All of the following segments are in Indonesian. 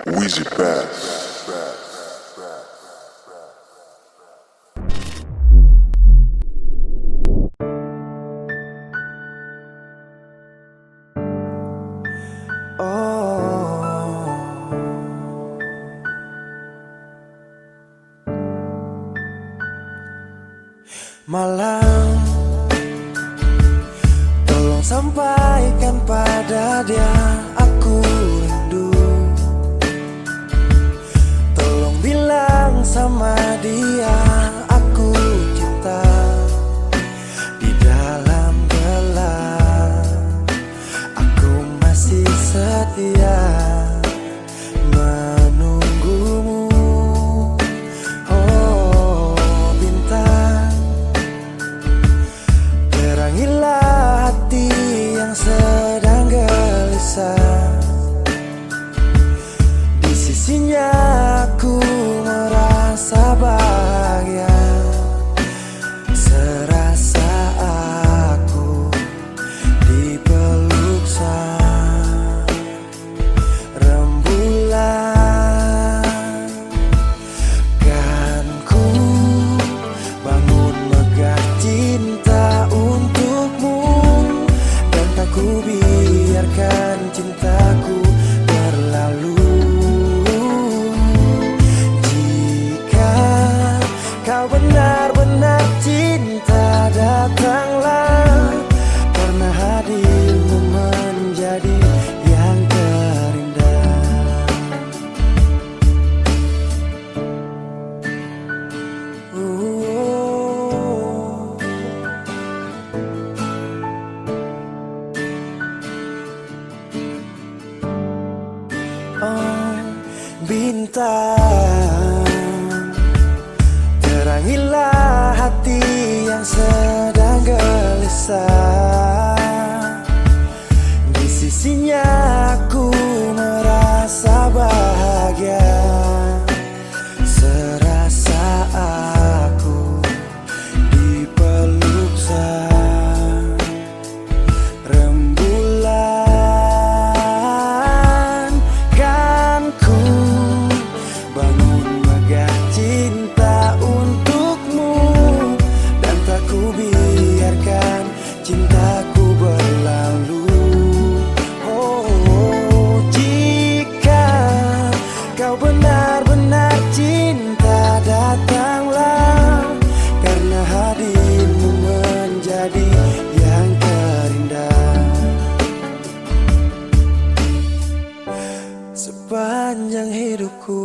Wheezy Bass. Malam, tolong sampaikan pada dia aku rindu. Tolong bilang sama dia aku cinta. Di dalam gelap aku masih setia menunggumu. Oh bintang, terangilah hati yang sedang gelisah. Di sisinya aku merasa bahagia, serasa aku dipeluk sang rembulan. Kan ku bangun megah cinta untukmu, dan tak ku biarkan cintaku berlalu. Jika kau benar-benar cinta, datanglah, karena hadirmu menjadi yang terindah. Oh bintang, terangilah hati yang sedang gelisah. Di sisinya aku merasa bahagia, serasa aku dipeluk sang rembulan. Kan ku bangun megah cinta untukmu, dan tak ku biarkan cintaku berlalu. Oh jika kau benar-benar cinta, datanglah, karena hadirmu menjadi yang terindah. Sepanjang hidupku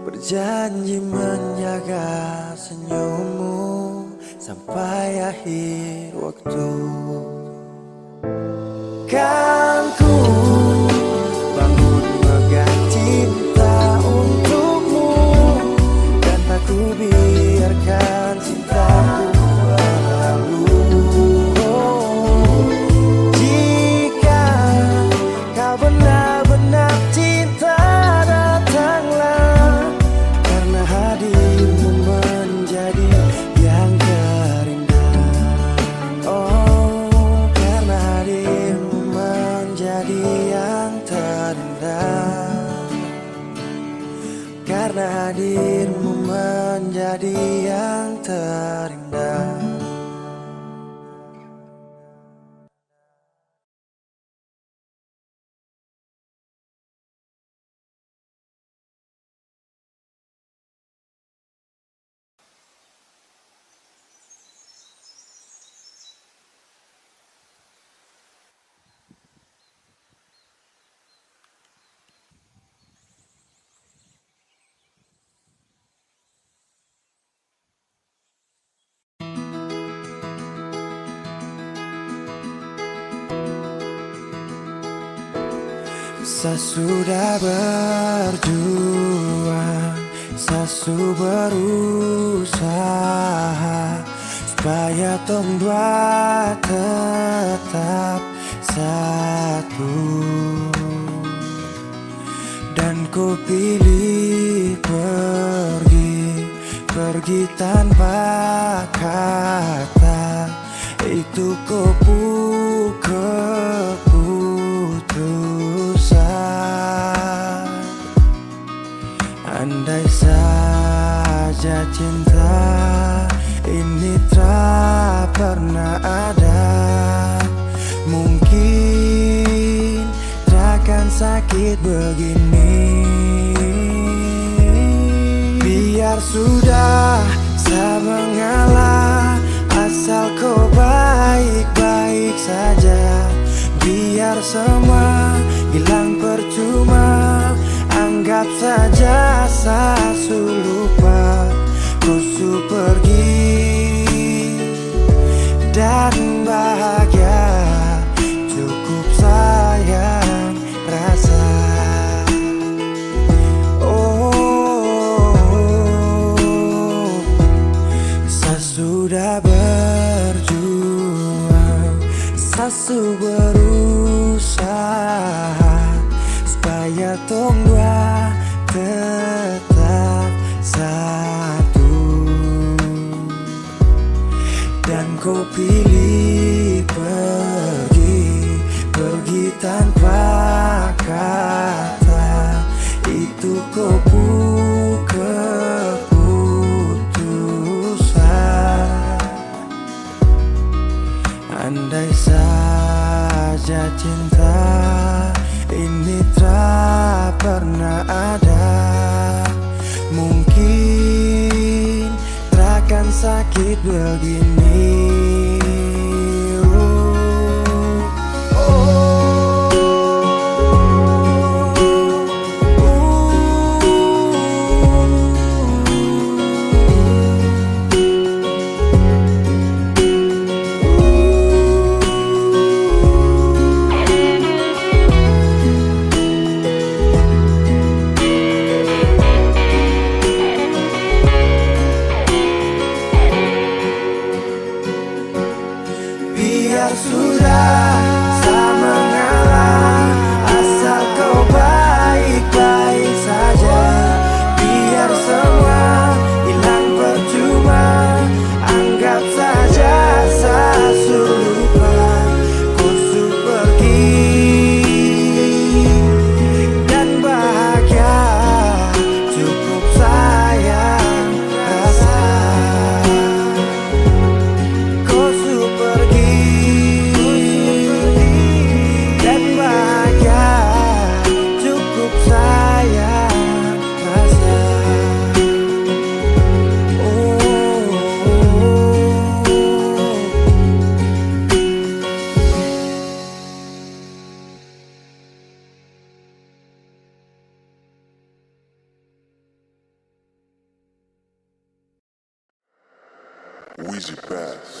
berjanji menjaga senyummu sampai akhir waktu. Kan ku bangun megah cinta untukmu, dan tak ku biarkan cintaku berlalu. Oh, jika kau benar-benar cinta, datanglah, karena hadirmu menjadi yang terindah. Oh, karena hadirmu menjadi yang terindah. Karena hadirmu menjadi yang terindah. Sesudah berjuang, sesu berusaha supaya tong dua tetap satu. Dan ku pilih pergi tanpa kata. Itu keputusan. cinta ini tak pernah ada. Mungkin takkan sakit begini. Biar sudah, saya mengalah, asal kau baik-baik saja. Biar semua hilang percuma, anggap saja saya lupa. Kau pergi dan bahagia, cukup sayang rasa. Saya sudah berjuang, saya berusaha supaya tong dua tetap satu. Dan kau pilih pergi tanpa kata. Itu kau keputusan. Andai saja cinta ini tak pernah ada, mungkin takkan sakit begini. Biar sudah, saya mengalah, asal kau baik-baik saja. Biar semua hilang percuma, anggap saja saya lupa. Kau pergi dan bahagia, cukup sayang rasa. Kau pergi dan bahagia, cukup sayang rasa. Wheezy Bass.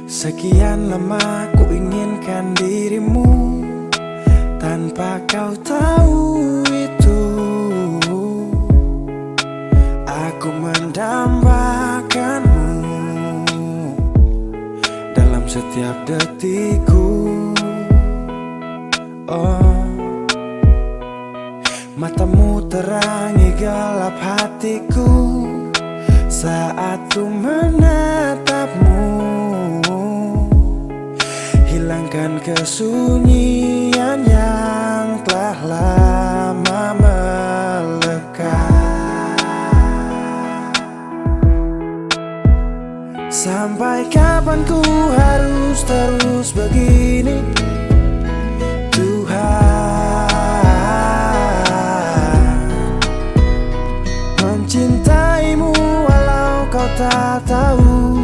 Sekian lama ku inginkan dirimu, tanpa kau tahu itu. Aku mendambakanmu dalam setiap detikku. Oh, matamu terangi gelap hatiku saat ku menatapmu. Hilangkan kesunyian yang telah lama melekat. Sampai kapan ku harus terus begini, Tuhan? Mencintaimu walau kau tak tahu.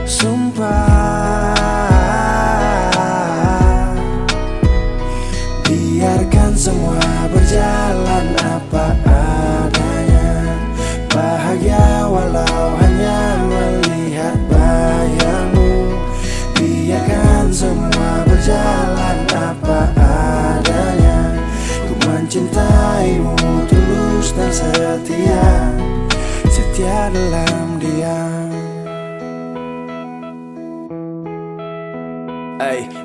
Sumpah, biarkan semua berjalan apa adanya. Bahagia walau hanya melihat bayangmu. Biarkan semua berjalan apa adanya. Ku mencintaimu tulus dan setia, setia dalam diam.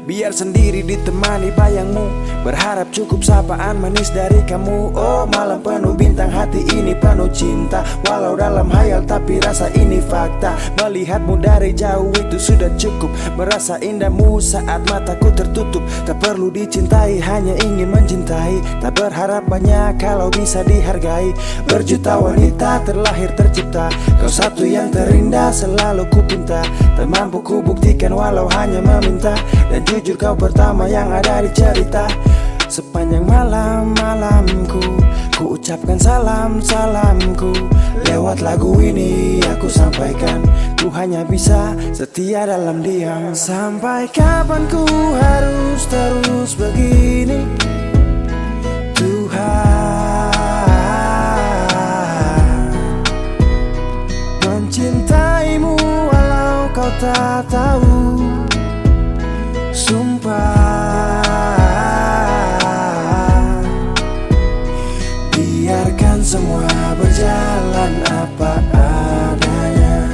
biar sendiri ditemani bayangmu. Berharap cukup sapaan manis dari kamu. Oh malam penuh bintang, hati ini penuh cinta. Walau dalam hayal tapi rasa ini fakta. Melihatmu dari jauh itu sudah cukup. Merasa indahmu saat mataku tertutup. Tak perlu dicintai, hanya ingin mencintai. Tak berharap banyak kalau bisa dihargai. Berjuta wanita terlahir tercipta, kau satu yang terindah selalu ku pinta. Tak mampu ku buktikan walau hanya meminta. Dan jujur kau pertama yang ada di cerita. Sepanjang malam-malamku ku ucapkan salamku. Lewat lagu ini aku sampaikan, ku hanya bisa setia dalam diam. Sampai kapan ku harus terus begini, Tuhan. Mencintaimu walau kau tak tahu. Sumpah, biarkan semua berjalan apa adanya.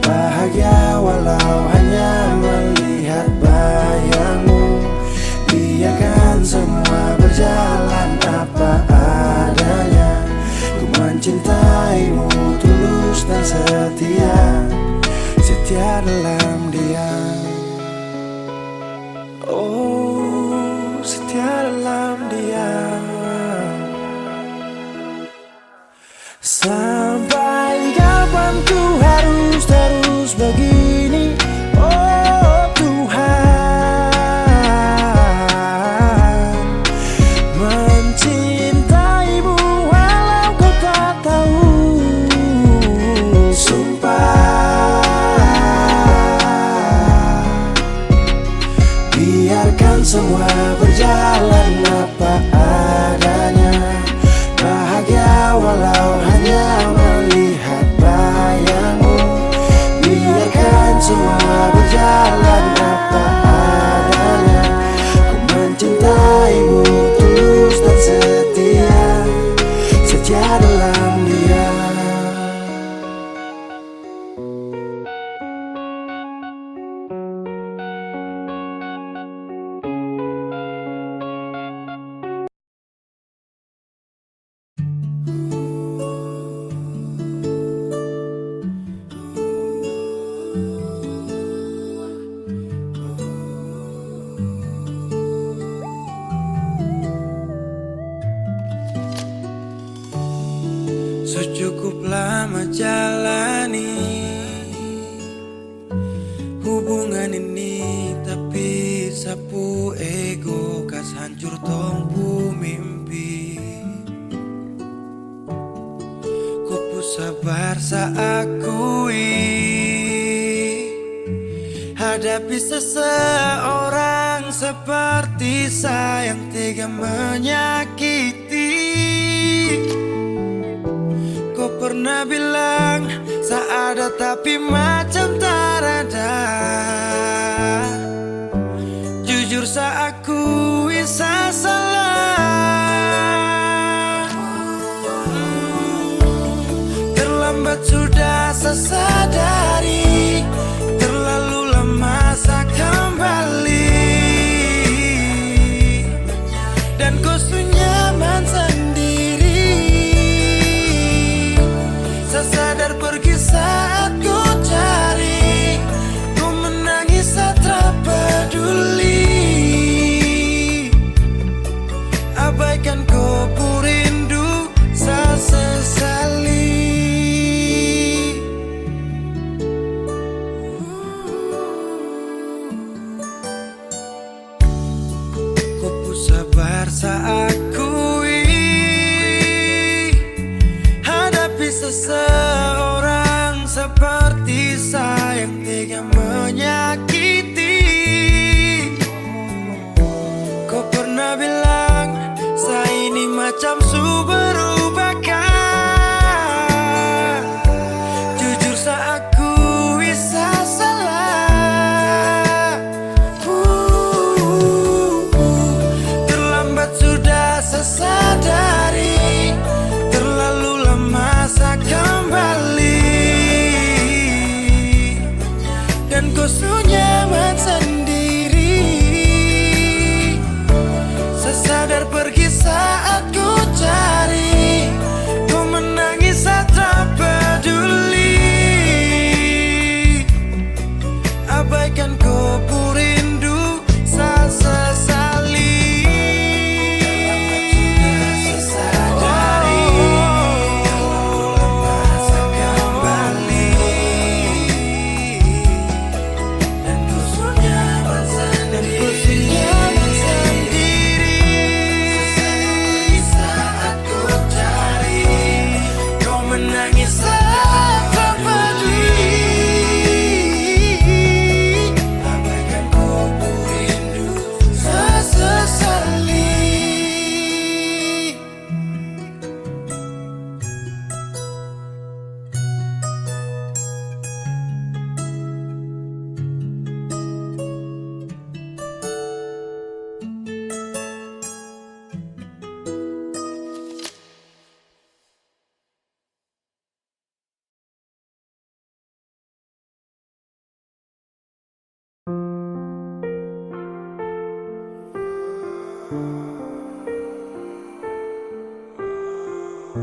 Bahagia walau hanya melihat bayangmu. Biarkan semua berjalan apa adanya. Ku mencintaimu tulus dan setia, setia dalam diam. Oh, setia dalam diam. Sampai kapan ku harus terus begini, oh Tuhan. Mencintaimu walau kau tak tahu. Sumpah, biarkan semua berjalan apa adanya. Bahagia walau hanya melihat bayangmu. Biarkan semua berjalan apa adanya. Ku mencintaimu tulus dan setia, setia dalam diam. Secukup lama jalani hubungan ini, tapi sapu ego kas hancur tompu mimpi. Ku sabar saakui hadapi seseorang seperti sayang tega menyakiti. Kau pernah bilang seada tapi macam tak ada. Jujur seakui saya salah. Terlambat sudah saya sadari, terlalu lama saya kembali. Dan kau nyaman sendiri. Saya sadar pergi saat ku cari, ku menangis saat tak peduli. Abaikan kau rindu, saya sesali. Ku sabar saat seseorang seperti sayang tega menyakiti. Kau pernah bilang saya ini macam su berubahkan. Jujur saya akui saya salah. Terlambat sudah saya sadari, terlalu lama saya kembali. Dan kau nyaman sendiri. Sa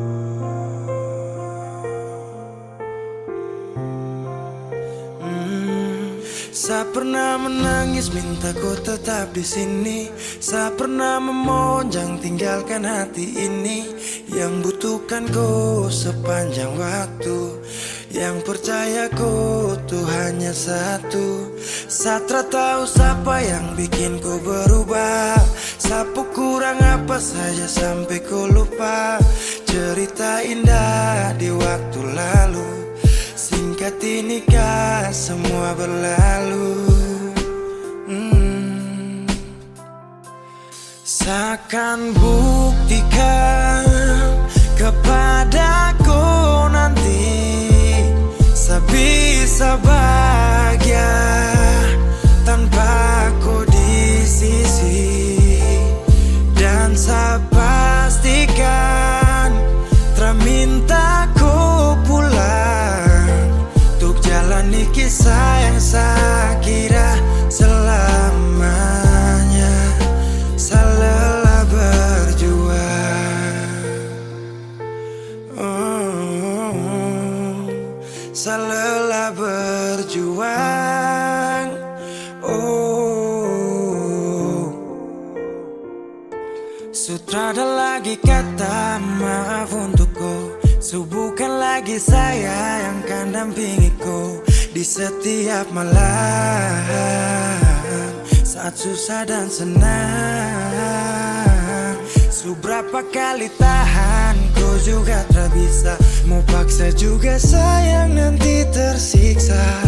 pernah menangis minta kau tetap di sini. Sa pernah memonjang tinggalkan hati ini. Yang butuhkan kau sepanjang waktu. Yang percaya kau tuh hanya satu. Sa tak tahu siapa yang bikin kau berubah. Sapu kurang apa saja sampai kau lupa. Cerita indah di waktu lalu. Singkat ini kah semua berlalu. Seakan buktikan kepadaku nanti sebisa bahagia tanpa kau di sisi. Dan saya pastikan terminta kau pulang untuk jalani kisah yang saya kira selamanya. Saya lelah berjuang, saya lelah berjuang. Sutrada lagi kata maaf untuk kau. Bukan lagi saya yang kan dampingi kau di setiap malam saat susah dan senang. Seberapa kali tahan kau juga tak bisa. Mau paksa juga sayang nanti tersiksa.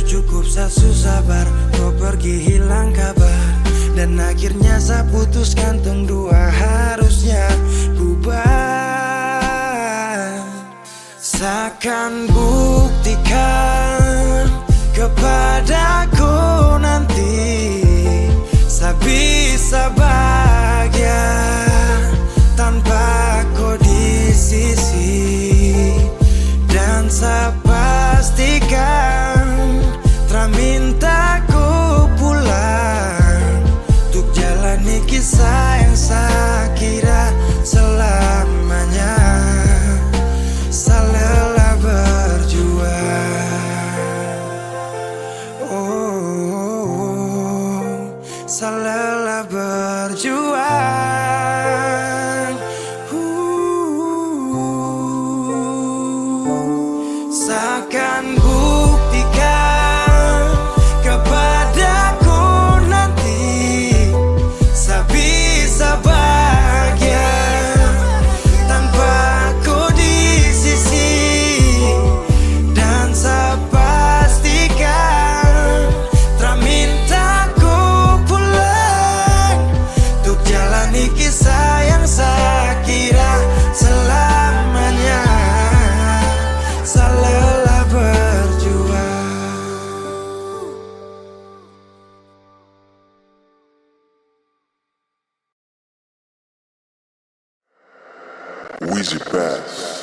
Cukup saya sabar kau pergi hilang kabar. Dan akhirnya saya putuskan tong dua harusnya bubar. Seakan buktikan kepadaku nanti saya bisa bahagia tanpa kau di sisi. Dan saya pastikan minta kau pulang untuk jalani kisah yang saya kira selamanya. Saya lelah berjuang, saya lelah berjuang. Seakan buktikan kepadaku nanti saya bisa bahagia tanpa kau di sisi. Dan saya pastikan minta kau pulang untuk jalani kisah yang saya kira selamanya. Saya lelah berjuang. Wheezy Bass.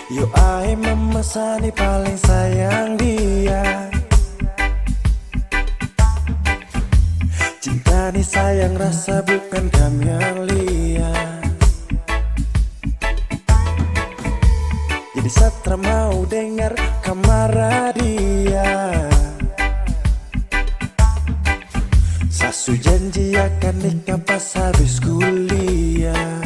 Yo ai memesani paling sayang dia. Cinta ni sayang rasa bukan kamelia. Jadi Satra mau dengar kamar dia. Sasu janji akan nikah pas habis kuliah.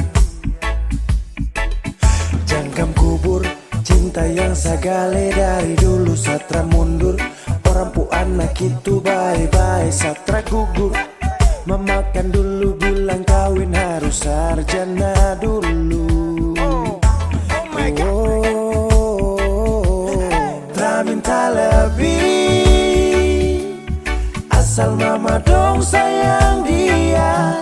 Jangkam kubur cinta yang sagale dari dulu. Satra mundur orang pu anak itu bye-bye. Satra gugur memakan dulu bilang kawin harus sarjana dulu. Tak minta lebih asal mama dong sayang dia.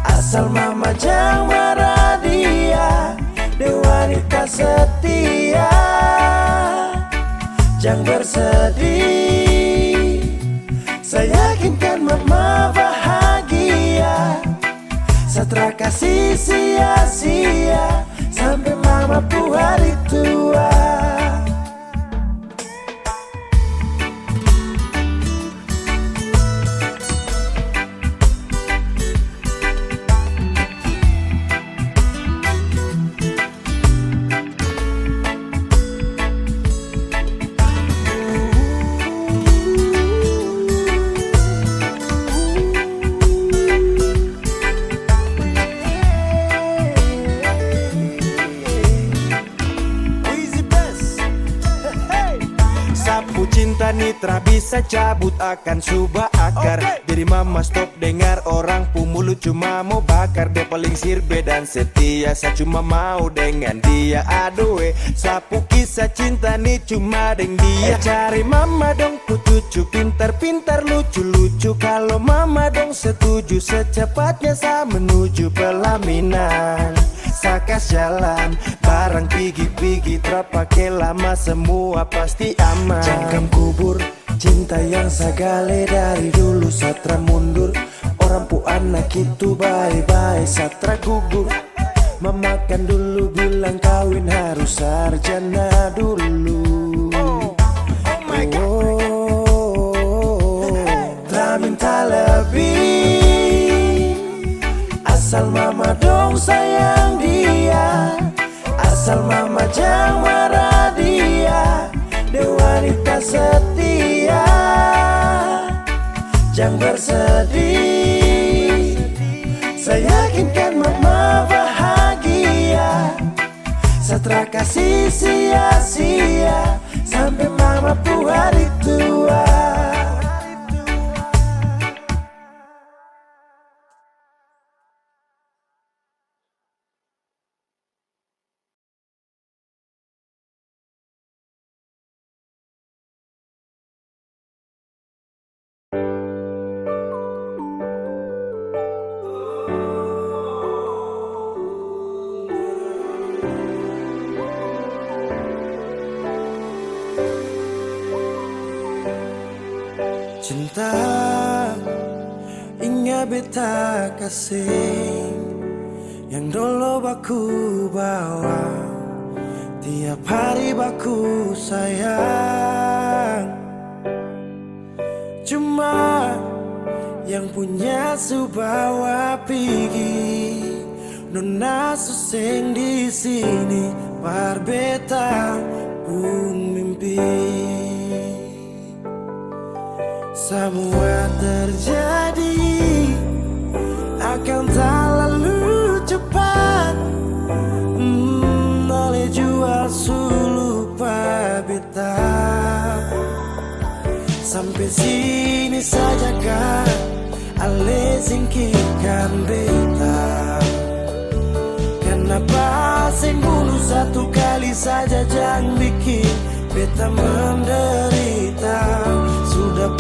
Asal mama jang marah dia, de wanita setia. Jangan bersedih, saya yakinkan mama bahagia. Setelah kasih sia-sia sampai mama pu hari tua. Sapu cinta nitra bisa cabut akan subah akar. Jadi mama stop dengar orang pu mulut cuma mau bakar. Dia paling sirbe dan setia, saya cuma mau dengan dia. Aduh sapu kisah cinta nih cuma deng dia. Cari mama dong pu cucu pintar-pintar lucu-lucu. Kalau mama dong setuju secepatnya saya menuju pelaminan. Sakas jalan barang pigi-pigi terpakai lama semua pasti aman. Jangan kubur cinta yang sagale dari dulu satra mundur. Orang pu anak itu bye-bye satra gugur. Memakan dulu bilang kawin harus sarjana dulu. Telah minta lebih, asal mama dong sayang dia. Asal mama jangan marah dia, de wanita setia. Jangan bersedih, saya yakinkan mama bahagia. Setelah kasih sia-sia sampai mama pu hari tua. Cinta ingat beta kasih yang dulu baku bawa, tiap hari baku sayang. Cuma yang punya subawa pergi, nona suseng di sini barbeta pun mimpi. Semua terjadi akan tak lalu cepat. Oleh jual sulu beta. Sampai sini saja kan ale singkirkan beta. Kenapa sing bunuh satu kali saja jangan bikin beta menderita. Sudah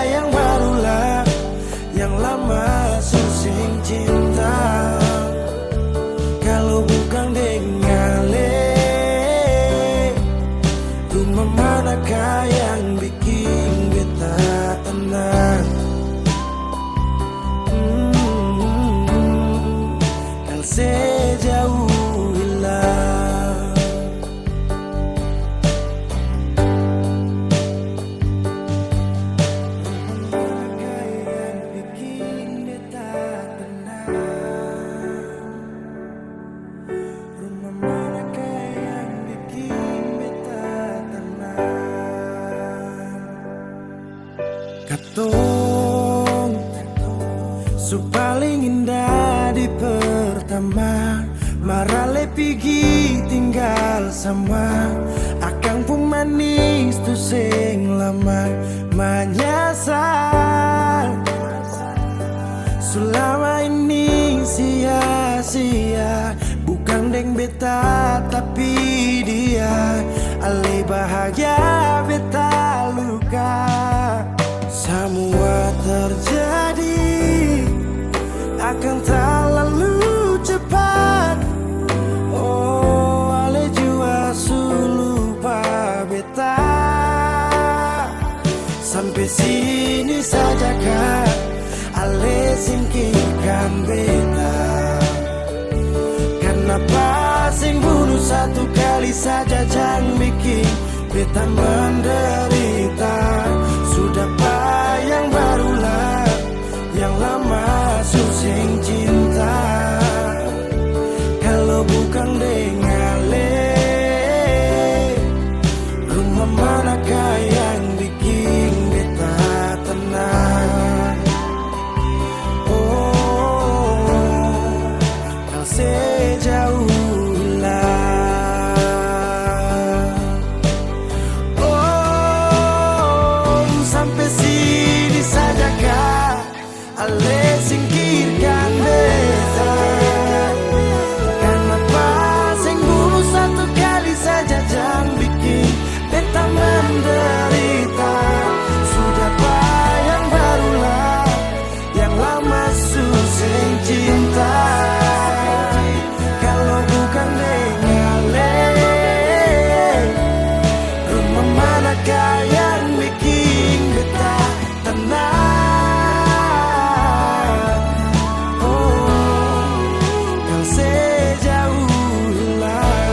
yang barulah yang lama susing cinta. Kalau bukan dengan rumah manakah yang bikin beta tenang? Kalau sejauh hilang. Katong su paling indah di pertama, marale pigi tinggal sama. Akang pun manis tu sing lama menyasar. Selama ini sia-sia, bukan deng beta tapi dia. Ale bahagia beta luka. Semua terjadi akan tak lalu singkirkan beta. Kenapa sing bunuh satu kali saja jangan bikin beta menderita. Sudah yang barulah yang lama susing cinta. Kalau bukan dengale, rumah manakah yang bikin beta tenang? Oh, kau sejauh sampai sini sajakah ale singkirkan beta. Kenapa sing bunuh satu kali saja jangan bikin beta menderita. Sudah yang barulah yang lama susah cinta. Kalau bukan dengale, rumah manakah yang bikin beta tenang? Oh, kau sejauh hilang.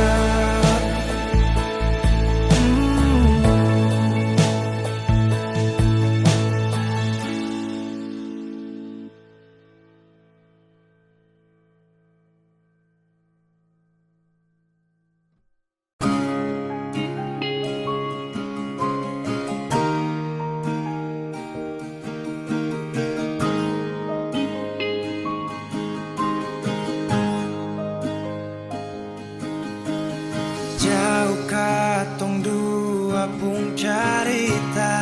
Jauh katong dua pung carita,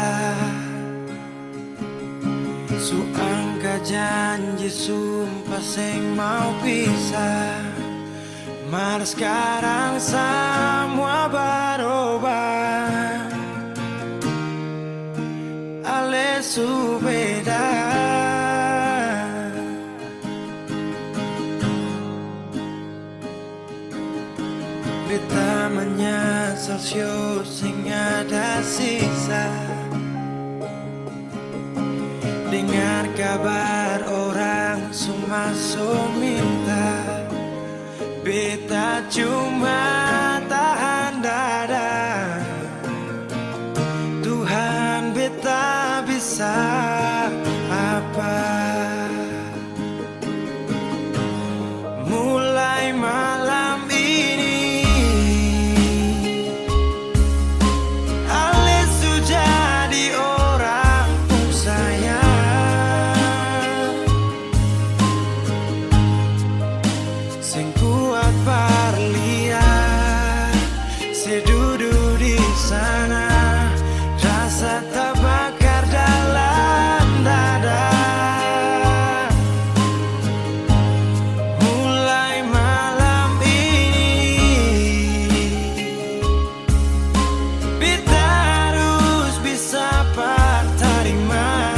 su angka janji sumpah sing mau pisah. Mar sekarang semua berubah, ale su beda. Beta menyesal sio sing ada sisa. Dengar kabar orang semua minta, beta cuma tahan dada. Tuhan beta bisa apa? Mulai malam ini ale su jadi orang pun sayang. Sing kuat berlian, sedudu di sana, rasa terbakar dalam dada. Mulai malam ini beta harus bisa terima.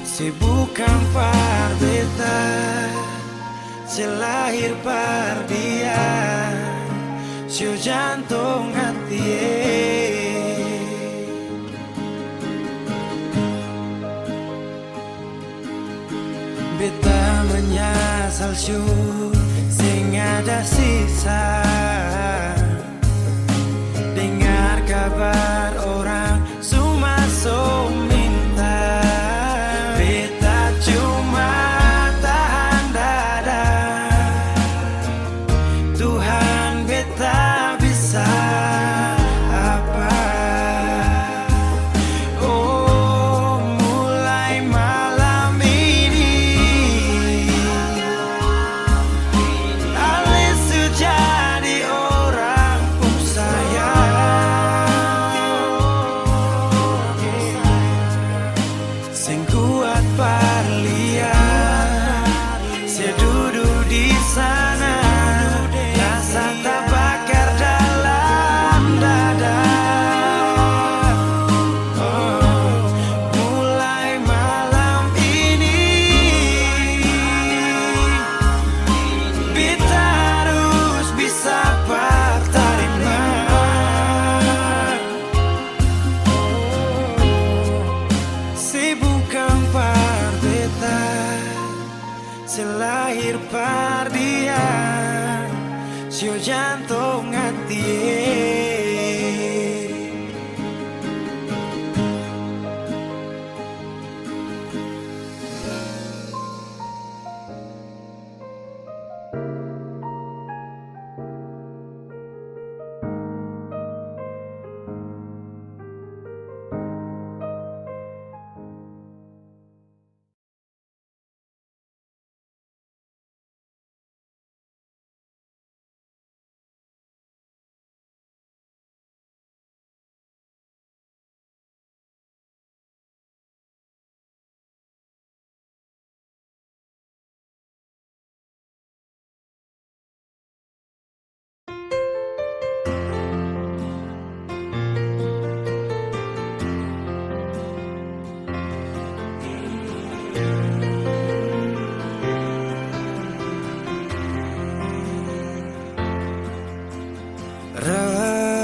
Si bukan par beta, si lahir par dia, si jantung hati. Beta menyesal syu sing ada sisa. Dengar kabar orang semua minta, beta cuma tahan dada. Tuhan beta bisa apa? Oh, mulai malam ini ale su jadi orang pun sayang. Sing kuat berlian, sedudu di sana, rasa terbakar dalam dada. Oh, mulai malam ini beta harus bisa terima. lahir pardian sio jantung hati.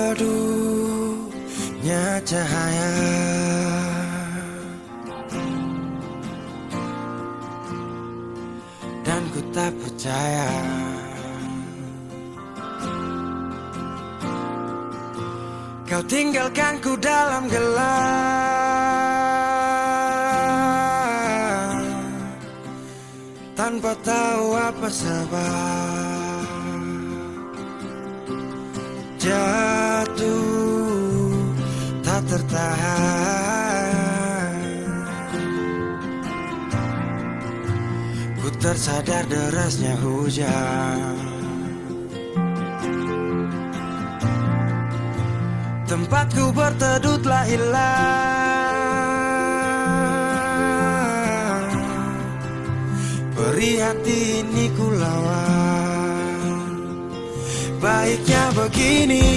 Redupnya cahaya dan ku tak percaya kau tinggalkan ku dalam gelap tanpa tahu apa sebab. Jatuh tak tertahan, ku tersadar derasnya hujan. Tempatku berteduh telah hilang, perih hati ini ku lawan. Baiknya begini,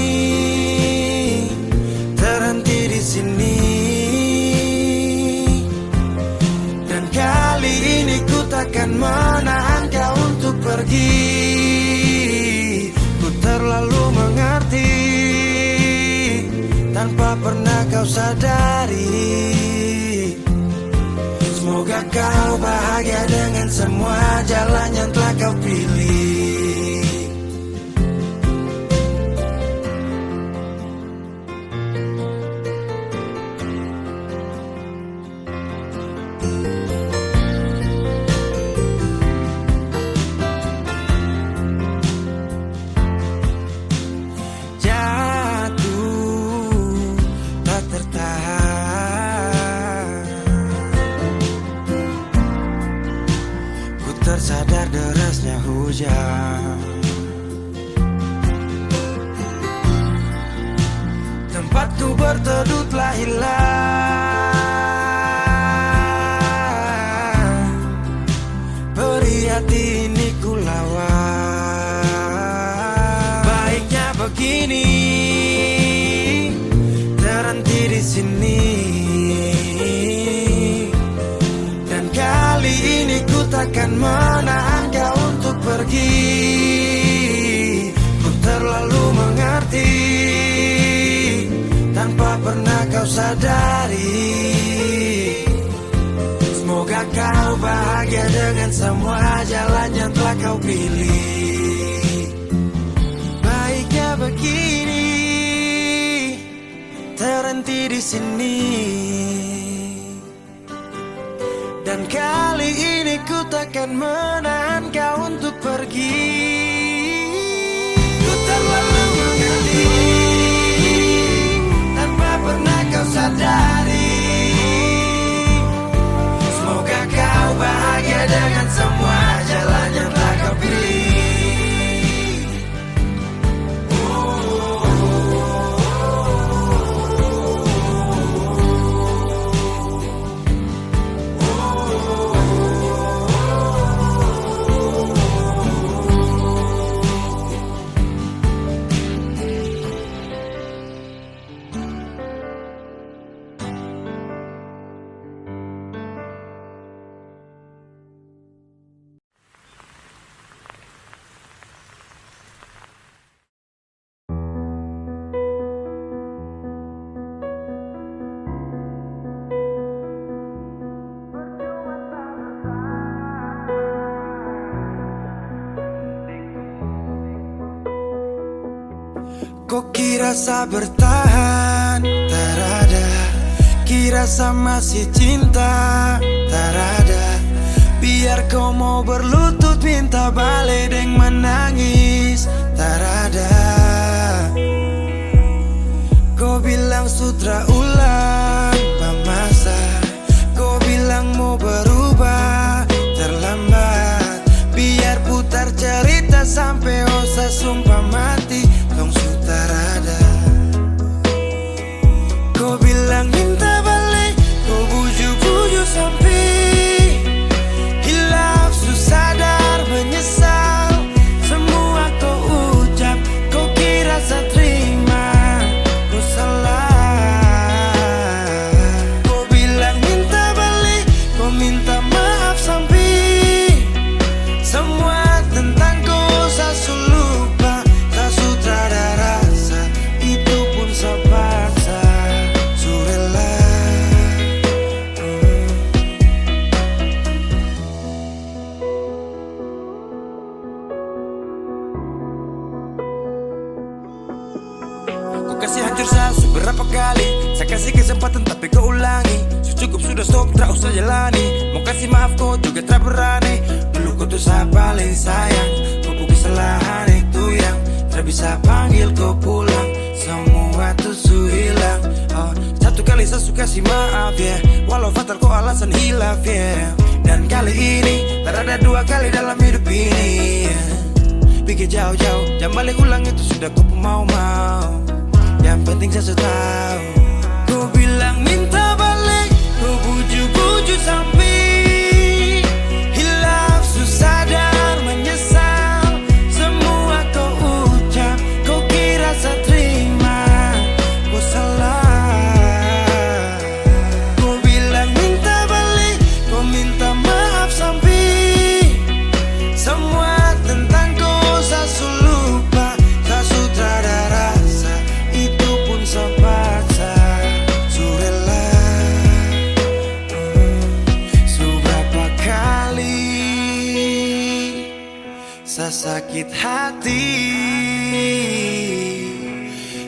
terhenti di sini. Dan kali ini ku takkan menahan kau untuk pergi. Ku terlalu mengerti tanpa pernah kau sadari. Semoga kau bahagia dengan semua jalan yang telah kau pilih. Tersadar derasnya hujan, tempatku berteduh telah hilang, perih hati ini ku lawan. Baiknya begini, terhenti di sini. Dan kali ini ku takkan menahan kau untuk pergi. Ku terlalu mengerti tanpa pernah kau sadari. Semoga kau bahagia dengan semua jalan yang telah kau pilih. Baiknya begini, terhenti di sini. Dan kali ini ku takkan menahan kau untuk pergi. Ku terlalu mengerti tanpa pernah kau sadari. Semoga kau bahagia dengan semua jalan yang telah kau pilih. Kok kira sa bertahan? Tarada. Kira sa masih cinta? Tarada. Biar kau mau berlutut minta balik deng menangis. Tarada. Kau bilang sutra ulang pamasa. Kau bilang mau berubah terlambat. Biar putar cerita sampai osa sumpah mati. Tong sutarada. Kau bilang minta balik, kau buju-buju sampai hilaf, sadar, menyesal. Semua kau ucap, kau kira saya terima, kau salah. Kau bilang minta balik, kau minta maaf sampai semua tentang kau saya lupa. Tak sutradara rasa, itu pun saya paksa. Surela. Kau kasih hancur saya seberapa kali. Saya kasih kesempatan tapi kau ulangi. Cukup sudah stop, tak usah jalani. Mau kasih maaf kau juga tak berani. Dulu kau tuh saya paling sayang. Kau bukan kesalahan itu yang tak bisa panggil kau pulang. Semua tuh su hilang. Satu kali saya suka kasih maaf ya, walau fatal kau alasan hilaf ya. Dan kali ini tak ada dua kali dalam hidup ini ya. Pikir jauh-jauh, jangan balik ulang itu sudah kau mau-mau. Yang penting saya sudah tahu. Kau bilang minta balik, kau buju-buju sampai hilaf, sadar, menyesal. Semua kau ucap, kau kira saya terima, kau salah. Kau bilang minta balik, kau minta maaf sampai semua tentang kau saya lupa. Tak sutradara rasa, itu pun saya paksa. Surela. Seberapa kali saya sakit hati,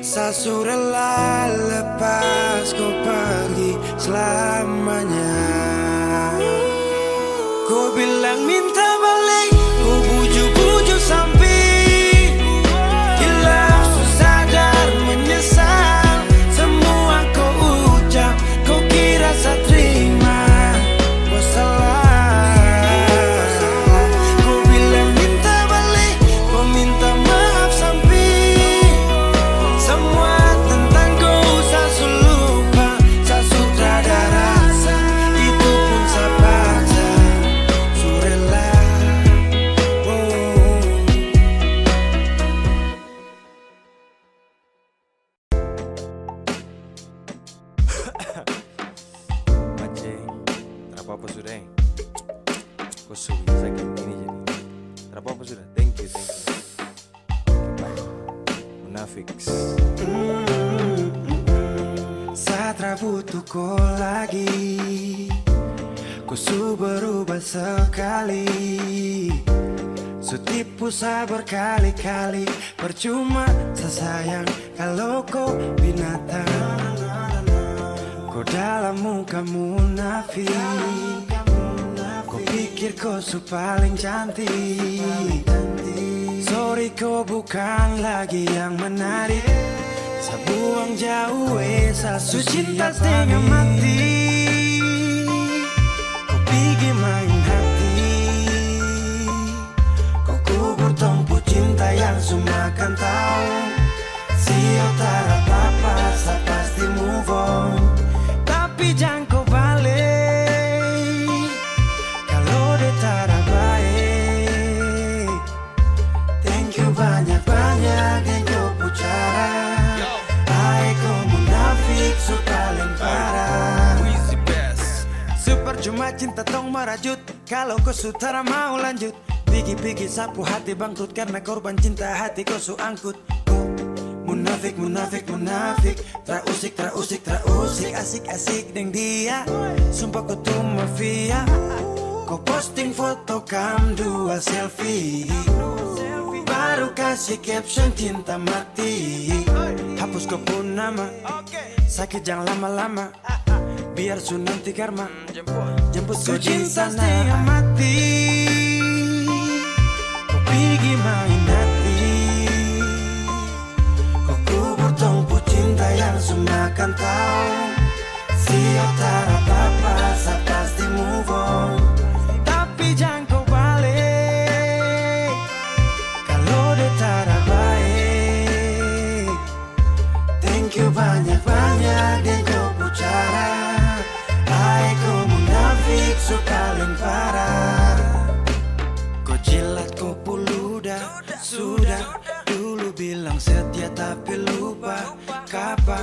saya surela lepas kau pergi selamanya. Kau bilang minta balik, kau buju-buju sampai hilaf, sadar, menyesal. Semua kau ucap, kau kira saya terima, kau salah. Kau bilang minta balik, kau minta maaf sampai semua tentang kau saya lupa. Saya sutradara rasa, itu pun saya paksa. Surela. Mancing, tak apa-apa sudah. Kau sudah sakit ini jadi. Tak apa-apa sudah. Thank you. Bye. Munafiks. Saya tak butuh kau lagi. Kau su berubah sekali. Su tipu saya berkali-kali. Percuma saya sayang kalau kau binatang. Kau dalam muka munafik. Kau pikir kau su paling cantik. Sorry kau bukan lagi yang menarik. Saya buang jauh saya su cinta setengah mati. Kau pergi main hati. Kau kubur tumpu cinta yang semua kan tahu. Sio tak apa-apa, saya pasti move on. Tapi jangan kau balik kalau dia tak baik. Thank you banyak-banyak yang kau pucara. Hai kau munafik su paling parah. Super cuma cinta tong merajut. Kalau kau sutara mau lanjut. Pigi-pigi sapu hati bangkrut karena korban cinta hati kau su angkut. Munafik, munafik, munafik. Trausik, trausik, trausik. Asik-asik deng dia. Sumpah kau tuh mafia. Kau posting foto kam dua selfie. baru kasih caption cinta mati. Hapus kau pun nama, sakit jangan lama-lama, biar su nanti karma jemput kau di sana. Setengah mati, kau pergi main hati, kau kubur tongpu cinta yang semua kan tahu. Siap tak apa-apa, saya pasti move on. Tapi jangan kau balik kalau dia tak baik. Thank you banyak-banyak dan kau bicara. Hai kau munafik so paling parah. Kau jilat kau puludah, sudah dulu bilang setia tapi lupa kapan.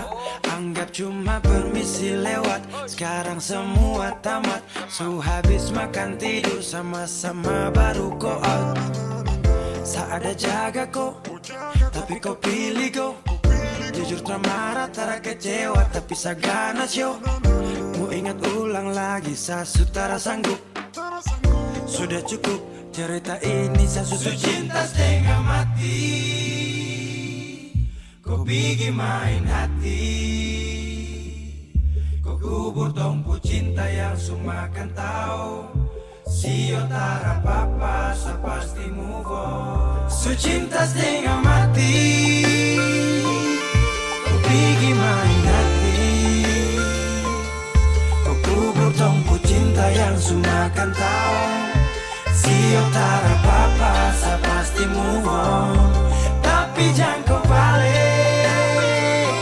Anggap cuma permisi lewat, sekarang semua tamat. So habis makan tidur sama-sama baru kau out. Saat ada jaga kau, tapi kau pilih kau. Jujur tak marah, tak kecewa, tapi sagana show. Mau ingat ulang lagi, saya sudah sanggup. Sudah cukup cerita ini, saya susu cinta setengah mati. Kau pergi main hati, kau kubur tongpu cinta yang semua kan tahu. Sio tak apa-apa, saya pasti move on. Su cinta setengah mati, kau pergi main hati, kau kubur tongpu cinta yang semua kan tahu. Sio tak apa-apa, saya pasti move on. Tapi jangan kau balik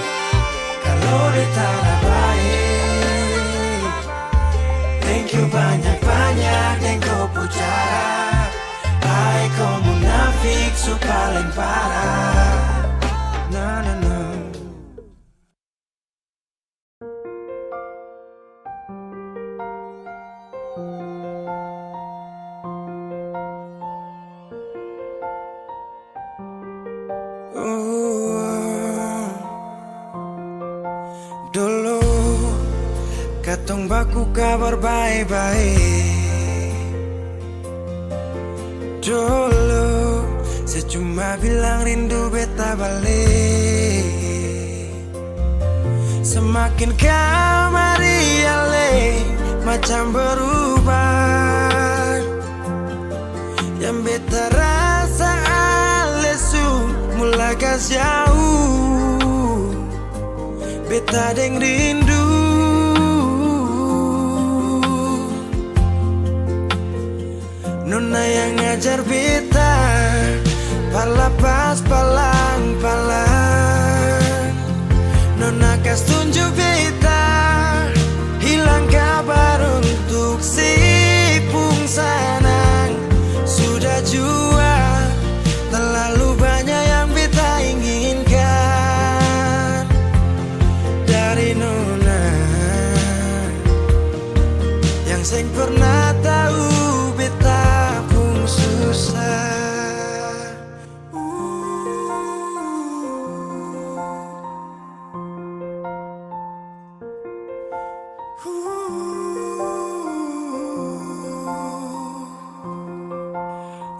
kalau dia tak baik. Thank you banyak-banyak dan kau pucara. Hai kau munafik so paling parah. Na na na. Dulu katong baku kabar baik-baik. Dulu saya cuma bilang rindu beta balik. Semakin kamari ale macam berubah. Yang beta rasa alesu mulai kas jauh. Beta deng rindu, nona yang ngajar beta palapas palang-palang. Nona kas tunjuk beta hilang kabar untuk si pungsanang. Sudah jua terlalu banyak yang beta inginkan dari nona yang seng pernah tahu beta pun susah.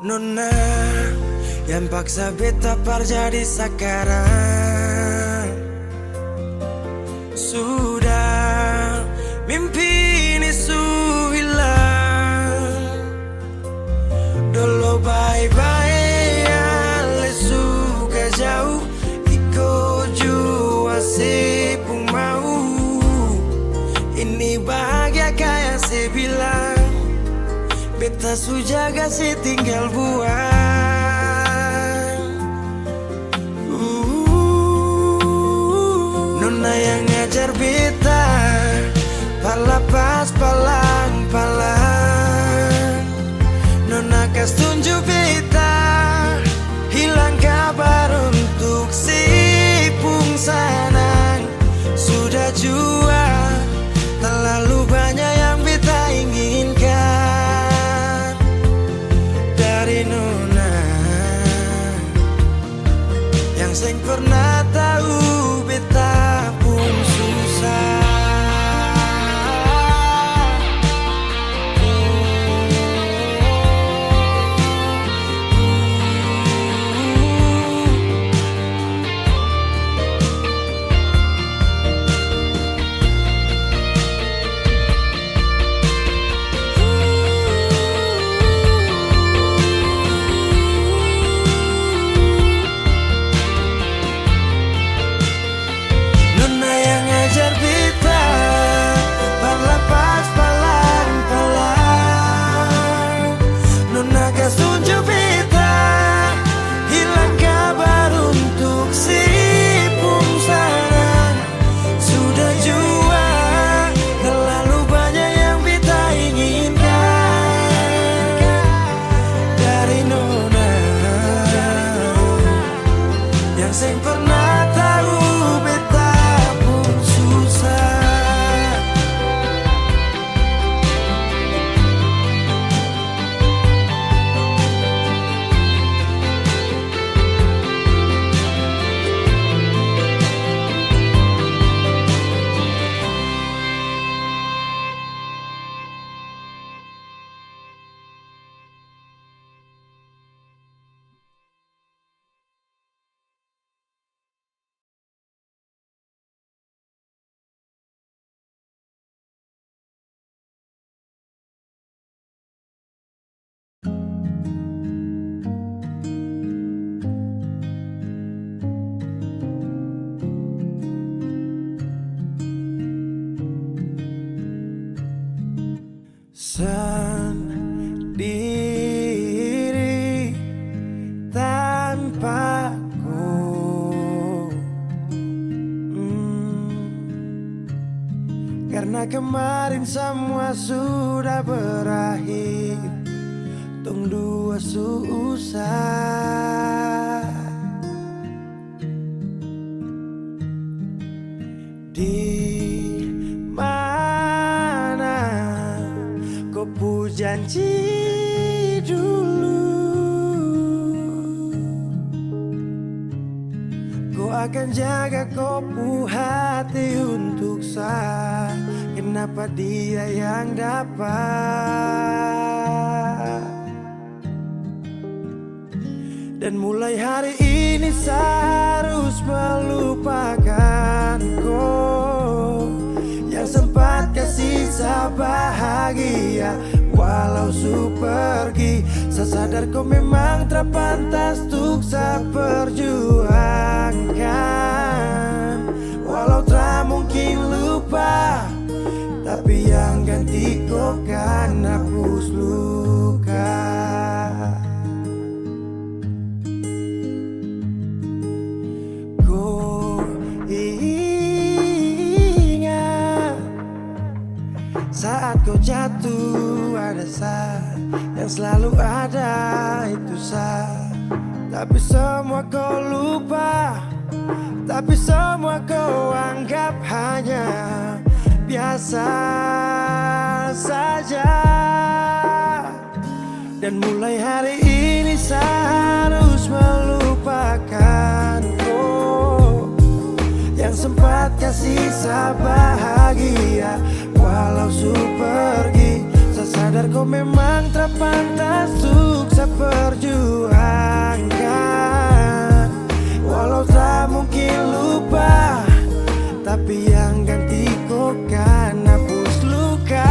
Nona yang paksa beta par jadi sekarang. Sudah mimpi ini su hilang. Dulu bye-bye ale suka jauh. Iko jua si pun mau. Ini bahagia kayak si bilang. Beta su jaga si tinggal buang. Nona yang ngajar beta palapas palang-palang. Nona kas tunjuk beta hilang kabar untuk si pungsanang. Sudah jua terlalu banyak yang beta inginkan dari nona yang seng pernah tahu beta pun susah. sendiri tanpaku. Karena kemarin semua sudah berakhir, tong dua susah. Di mana kau pu janji dulu, kau akan jaga kau pu hati untuk saya. Kenapa dia yang dapat? Dan mulai hari ini saya harus melupakan kau yang sempat kasih saya bahagia. Walau su pergi, saya sadar kau memang terpantas untuk saya perjuangkan. Walau tak mungkin lupa, tapi yang ganti kau kan hapus luka. Kau ingat saat kau jatuh, ada saya yang selalu ada, itu saya. Tapi semua kau lupa, tapi semua kau anggap hanya biasa saja. Dan mulai hari ini saya harus melupakan kau yang sempat kasih saya bahagia. Walau su pergi, saya sadar kau memang terpantas untuk saya perjuangkan. Walau tak mungkin lupa, tapi yang ganti kau kan hapus luka.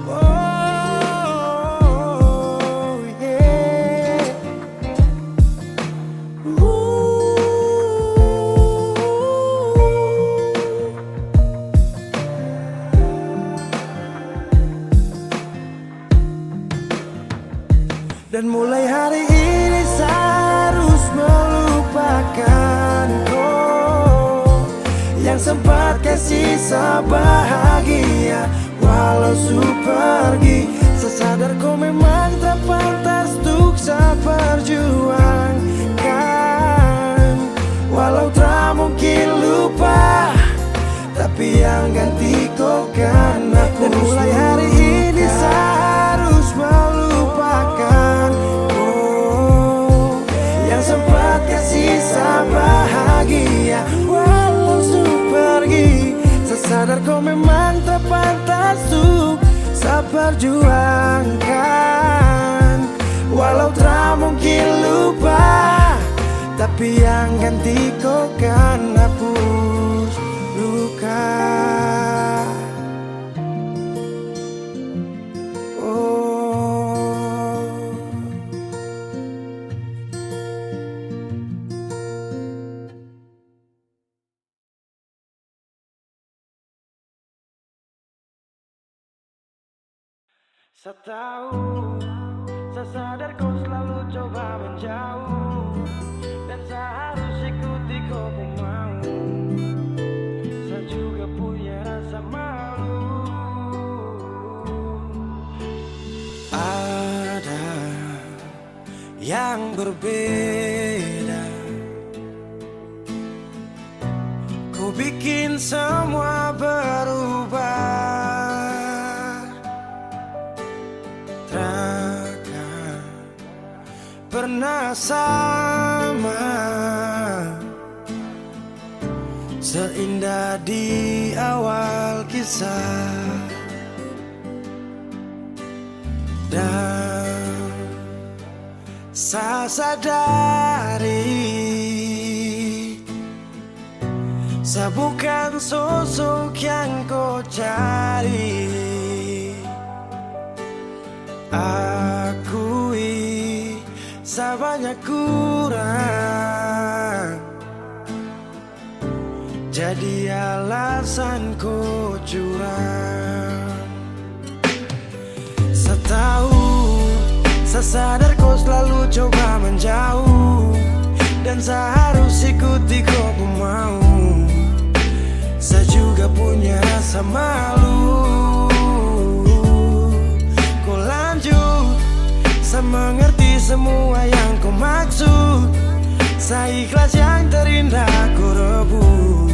Oh, yeah. Dan mulai hari ini saya harus melupakan kau yang sempat kasih saya bahagia. Walau su pergi, saya sadar kau memang terpantas untuk saya perjuangkan. Walau tak mungkin lupa, tapi yang ganti kau kan aku. Dan mulai hari ini saya harus melupakan kau yang sempat kasih saya bahagia. Walau su pergi, saya sadar kau memang terpantas untuk saya perjuangkan. Walau tak mungkin lupa, tapi yang ganti kau kan hapus luka. Saya tahu, saya sadar kau selalu coba menjauh, dan saya harus ikuti kau pun mau. Saya juga punya rasa malu. Ada yang berbeda, kau bikin semua berubah. Pernah sama, seindah di awal kisah, dan saya sadari saya bukan sosok yang kau cari. Akui saya banyak kurang, jadi alasanku curang. Setahun saya sadar kau selalu coba menjauh, dan saya harus ikuti kau pun mau. Saya juga punya rasa malu. Kau lanjut, saya mengerti semua yang kau maksud. Saya ikhlas yang terindah kau rebut.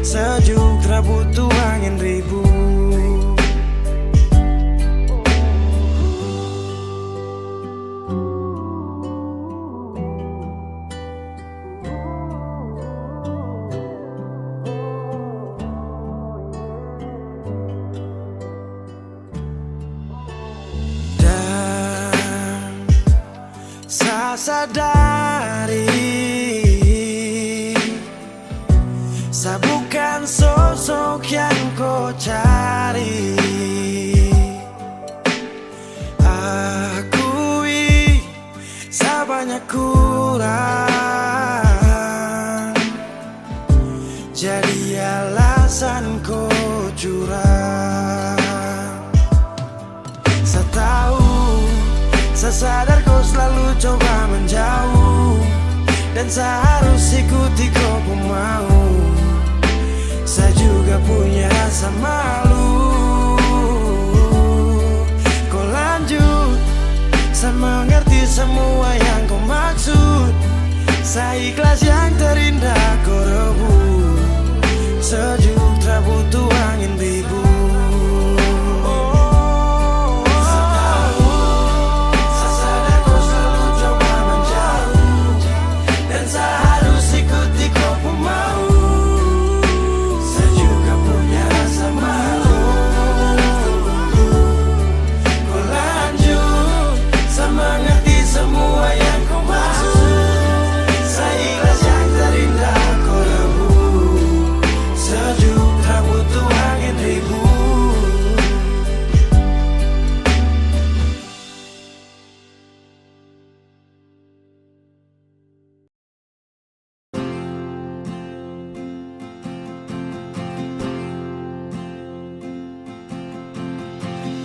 Sejuk tak butuh angin ribut. Saya sadari saya bukan sosok yang kau cari. Akui saya banyak kurang, jadi alasan kau curang. Saya tahu, saya sadar kau selalu coba menjauh, dan saya harus ikuti kau pun mau. Saya juga punya rasa malu. Kau lanjut, saya mengerti semua yang kau maksud. Saya ikhlas yang terindah kau rebut. Sejuk tak butuh angin ribut.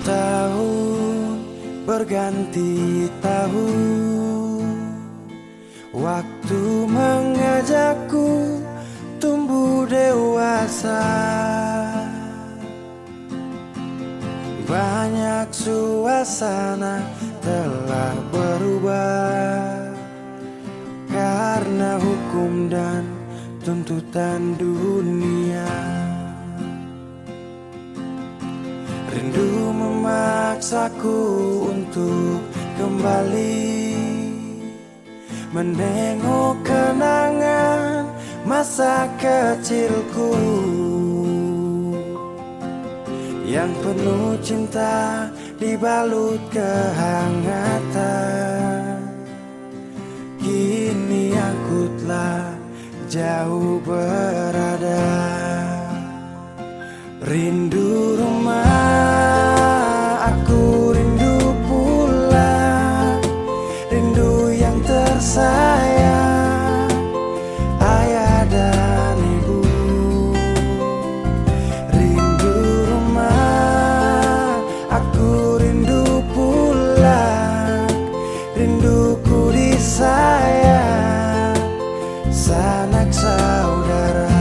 Tahun berganti tahun, waktu mengajakku tumbuh dewasa. Banyak suasana telah berubah karena hukum dan tuntutan dunia. Rindu memaksaku untuk kembali menengok kenangan masa kecilku yang penuh cinta dibalut kehangatan. Kini aku telah jauh berada. Rindu rumah, aku rindu pulang. Rindu yang tersayang, ayah dan ibu. Rindu rumah, aku rindu pulang. Rinduku disayang, sanak saudara.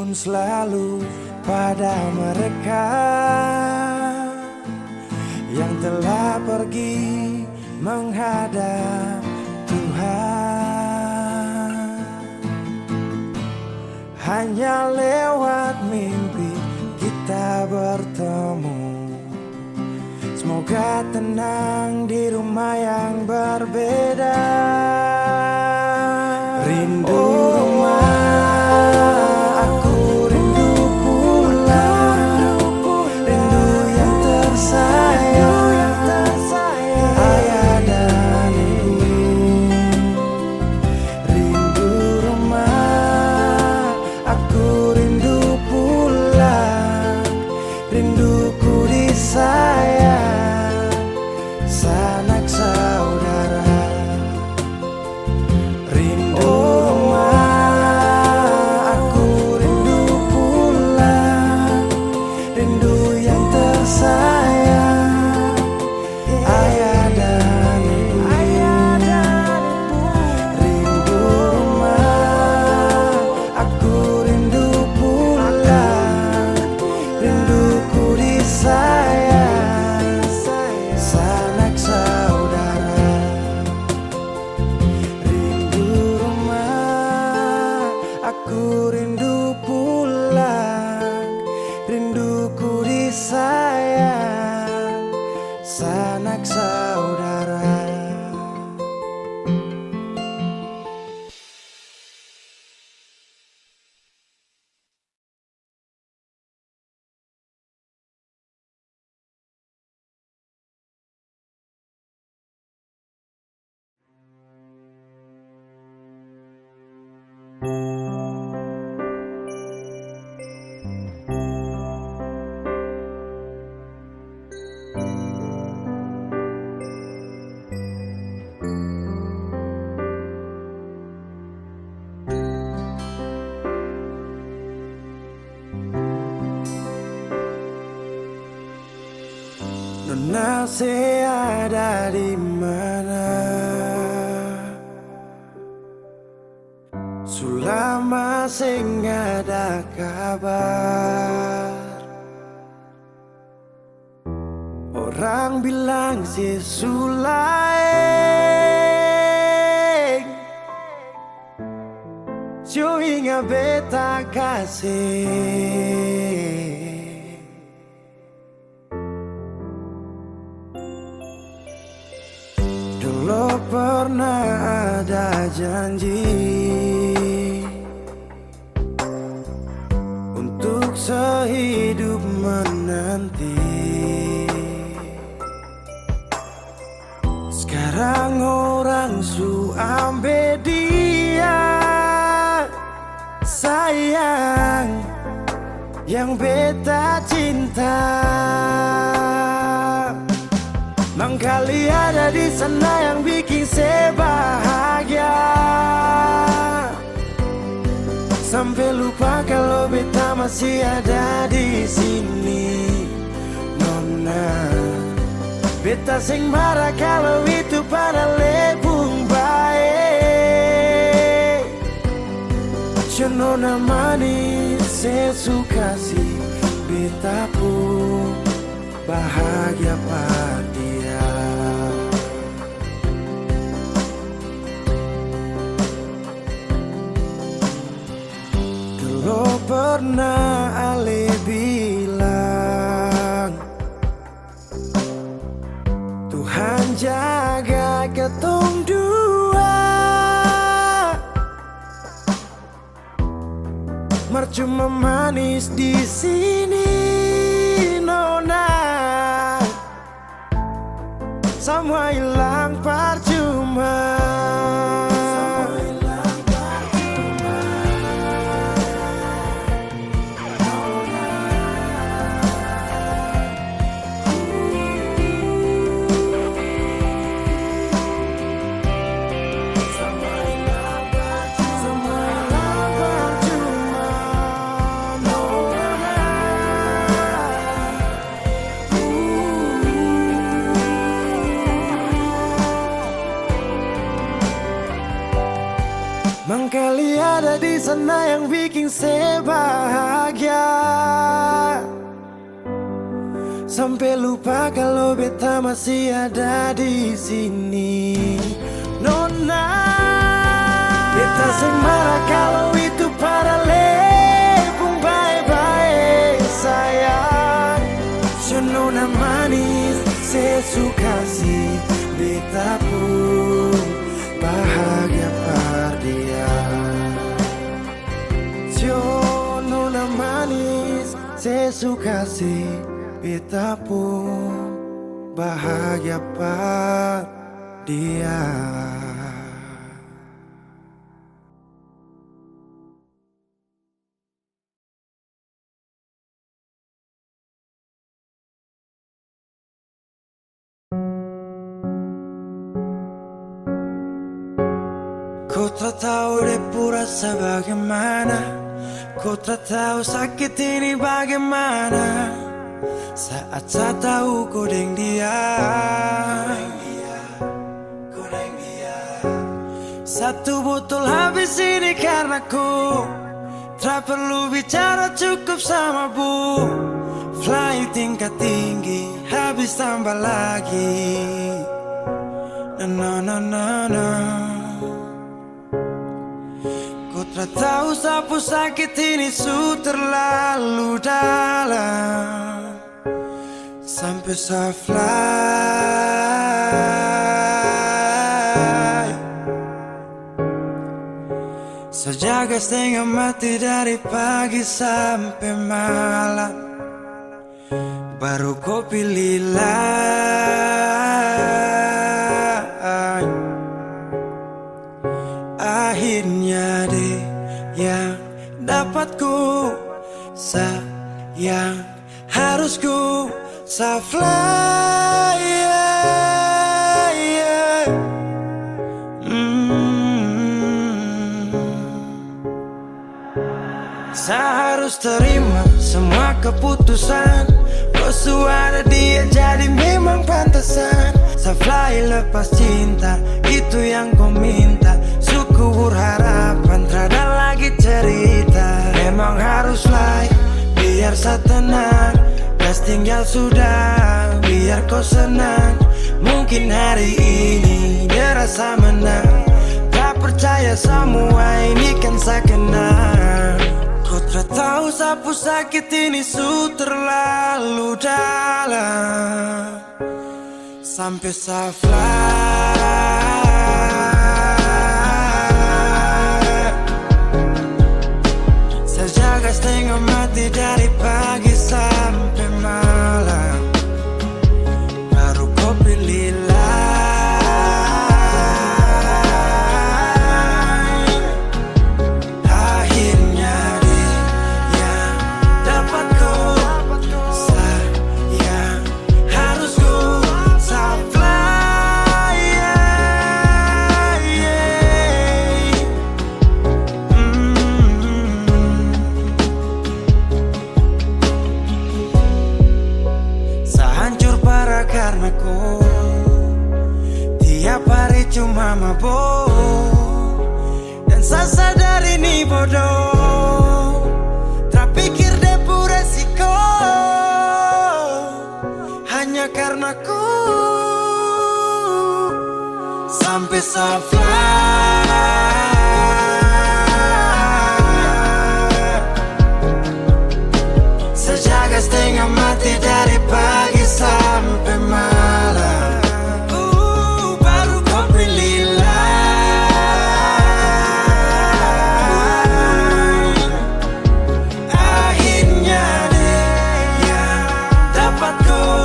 pun selalu pada mereka yang telah pergi menghadap Tuhan. Hanya lewat mimpi kita bertemu. Semoga tenang di rumah yang berbeda. Rindu rumah, aku rindu pulang. Rindu yang tersayang, ayah dan ibu. Rindu rumah, aku rindu pulang. Rinduku disayang sanak saudara. Rindu rumah, aku rindu pulang. Rindu yang tersayang, ayah dan ibu. Rindu rumah, aku rindu pulang. Rinduku disayang sanak saudara. Rindu rumah, aku rindu pulang. Rinduku disayang sanak saudara. Nona saya ada di mana? Sulama sing ada kabar. Orang bilang si Sulaeng Cuinga beta kasih. Dulu pernah ada janji untuk sehidup menanti. Sekarang orang su ambil dia. Sayang yang beta cinta. Mangkali ada di sana yang bikin saya bahagia. Sampai lupa kalau beta masih ada di sini. Nona, beta sing marah kalau itu pada lebung baik. Nona manis, saya suka sih. Beta pun bahagia pada dia. Dulu pernah Ale bilang Tuhan jaga ketong dua. Mercuma manis di sini, Nona. Semua hilang percuma. di sana yang bikin saya bahagia. Sampai lupa kalau beta masih ada di sini. Nona, beta sing marah kalau itu para lepung bye-bye sayang. So nona manis, saya suka sih beta pun bahagia par dia. So nona manis, saya suka sih beta pun bahagia par dia. Kau tak tahu depu rasa bagaimana, kau tak tahu sakit ini bagaimana. Saat saya tahu kau deng dia, satu botol habis ini karena ku tak perlu bicara cukup sama bu. Fly tingkat tinggi habis tambah lagi. Na na na na. Kau tak tahu sapu sakit ini su terlalu dalam. Sampai saya fly, sejaga setengah mati dari pagi sampai malam. Baru kau pilih lain. Akhirnya deh yang dapat ku sayang, harus ku sa fly, yeah, yeah. Saya harus terima semua keputusan. Kau ada dia jadi memang pantasan. Sa fly lepas cinta, itu yang kau minta. Syukur harapan, terada lagi cerita. Memang harus fly, biar saya tenang. Gas tinggal sudah, biar kau senang. Mungkin hari ini dia rasa menang. Tak percaya semua ini kan saya kenal. Kau tak tahu sapu sakit ini su terlalu dalam. Sampai saya fly, saya jaga setengah mati dari pagi sampai malam. Baru kau pilih lain. Akhirnya dia yang dapat kau sayang, harus kau sa fly, yeah, yeah. Saya hancur parah karena kau tiap hari cuma mabuk. Dan saya sadar ini bodoh, tak pikir depu resiko. Hanya karena ku sampai saya fly, sejaga setengah mati dari pagi sampai malam. Baru kau pilih lain. Akhirnya dia yang dapat kau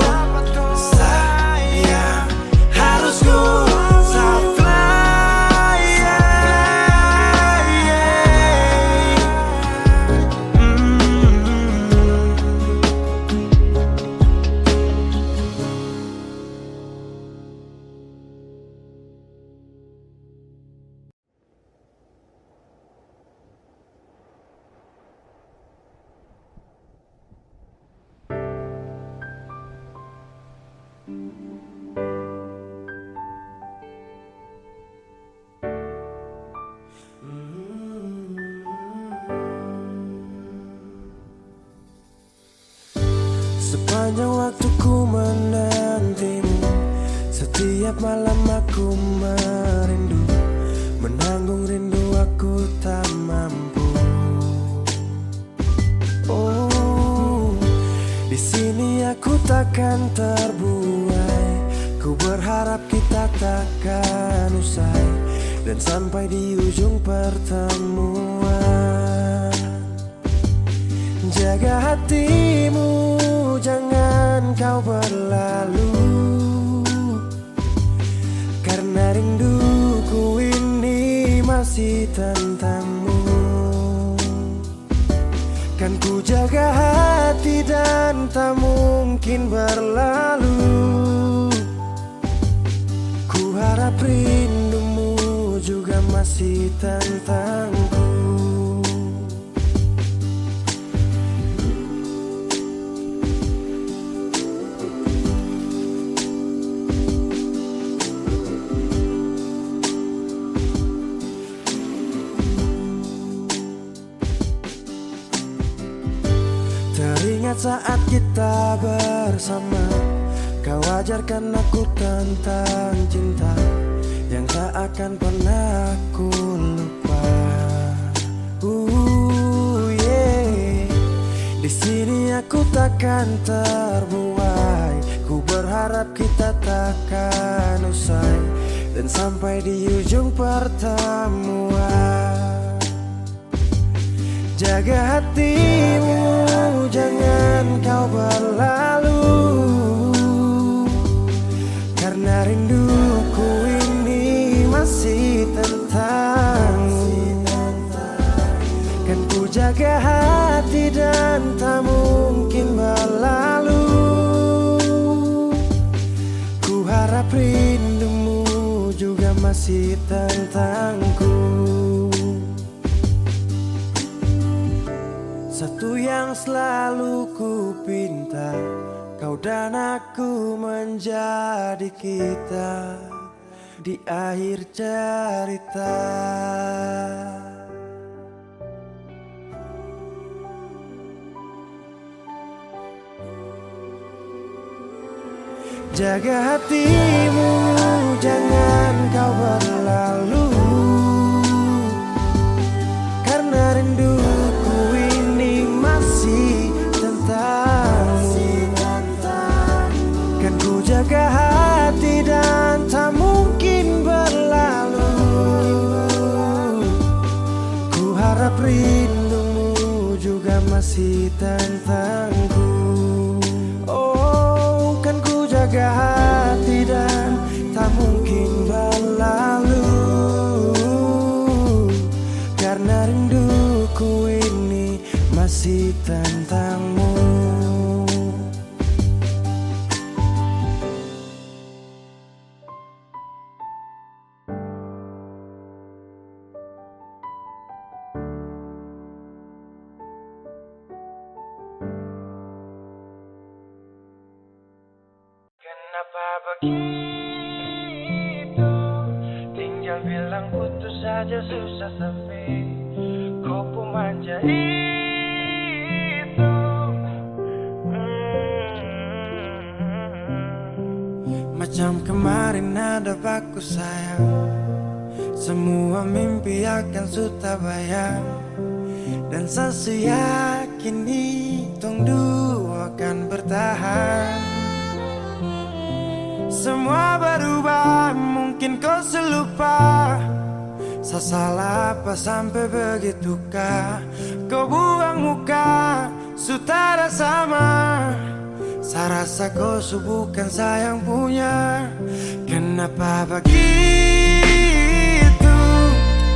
sayang, harus kau sa fly, yeah, yeah. aku merindu, menanggung rindu aku tak mampu. Oh, di sini aku takkan terbuai. Ku berharap kita takkan usai dan sampai di ujung pertemuan. Jaga hatimu, jangan kau berlalu, karena rinduku ini masih tentangmu. Kan ku jaga hati dan tak mungkin berlalu. Ku harap rindumu juga masih tentangku. Teringat saat kita bersama, kau ajarkan aku tentang cinta yang tak akan pernah aku lupa. Yeah. Di sini aku takkan terbuai. Ku berharap kita takkan usai dan sampai di ujung pertemuan. Jaga hatimu, jangan kau berlalu, karena rinduku ini masih tentangmu. Kan ku jaga hati dan tak mungkin berlalu. Ku harap rindumu juga masih tentangku. Satu yang selalu ku pinta, kau dan aku menjadi kita di akhir cerita. Jaga hatimu, jangan kau berlalu, karena rinduku ini masih tentangmu. Kan ku jaga hati dan tak mungkin berlalu. Ku harap rindumu juga masih tentangku. Oh, kan ku jaga hati dan tak mungkin berlalu, karena rinduku ini masih tentangmu. Kenapa begitu? Tinggal bilang putus saja susah sampai kau pun manja itu. Macam kemarin ada aku sayang, semua mimpi akan sudah bayang, dan saya yakin tong dua akan bertahan. Semua berubah, mungkin kau selupa. Saya salah apa sampai begitukah? Kau buang muka, sutara sama. Saya rasa kau bukan saya yang punya. Kenapa begitu?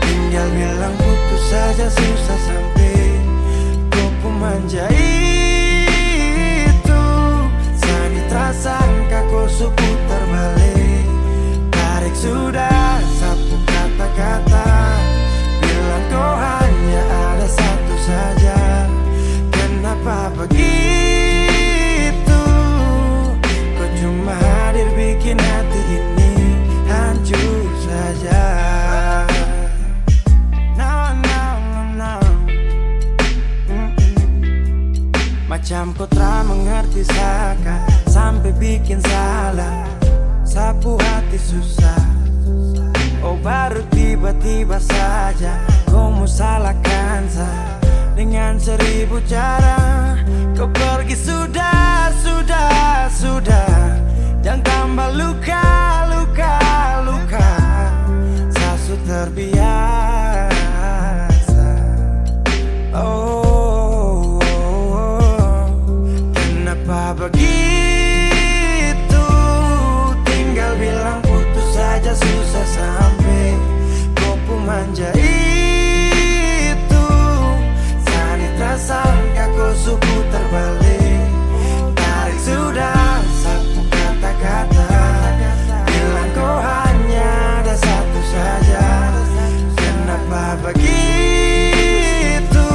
Tinggal bilang putus saja susah sampai kau pun manja itu. Sani tersangka kau putar balik, tarik sudah sapu kata-kata, bilang kau hanya ada satu saja. Kenapa begitu? Kau cuma hadir bikin hati ini hancur saja. Macam kau tak mengerti saka, sampai bikin salah, sapu hati susah. baru tiba-tiba saja kau mau salahkan saya dengan 1000 cara. Kau pergi sudah, jangan tambah luka. Saya sudah terbiasa. Oh, kenapa begitu? Tinggal bilang putus saja susah sampai kau pun manja itu. Sani tak sangka kau suku terbalik. Tarik sudah sapu kata-kata, bilang kau hanya ada satu saja. Kenapa begitu?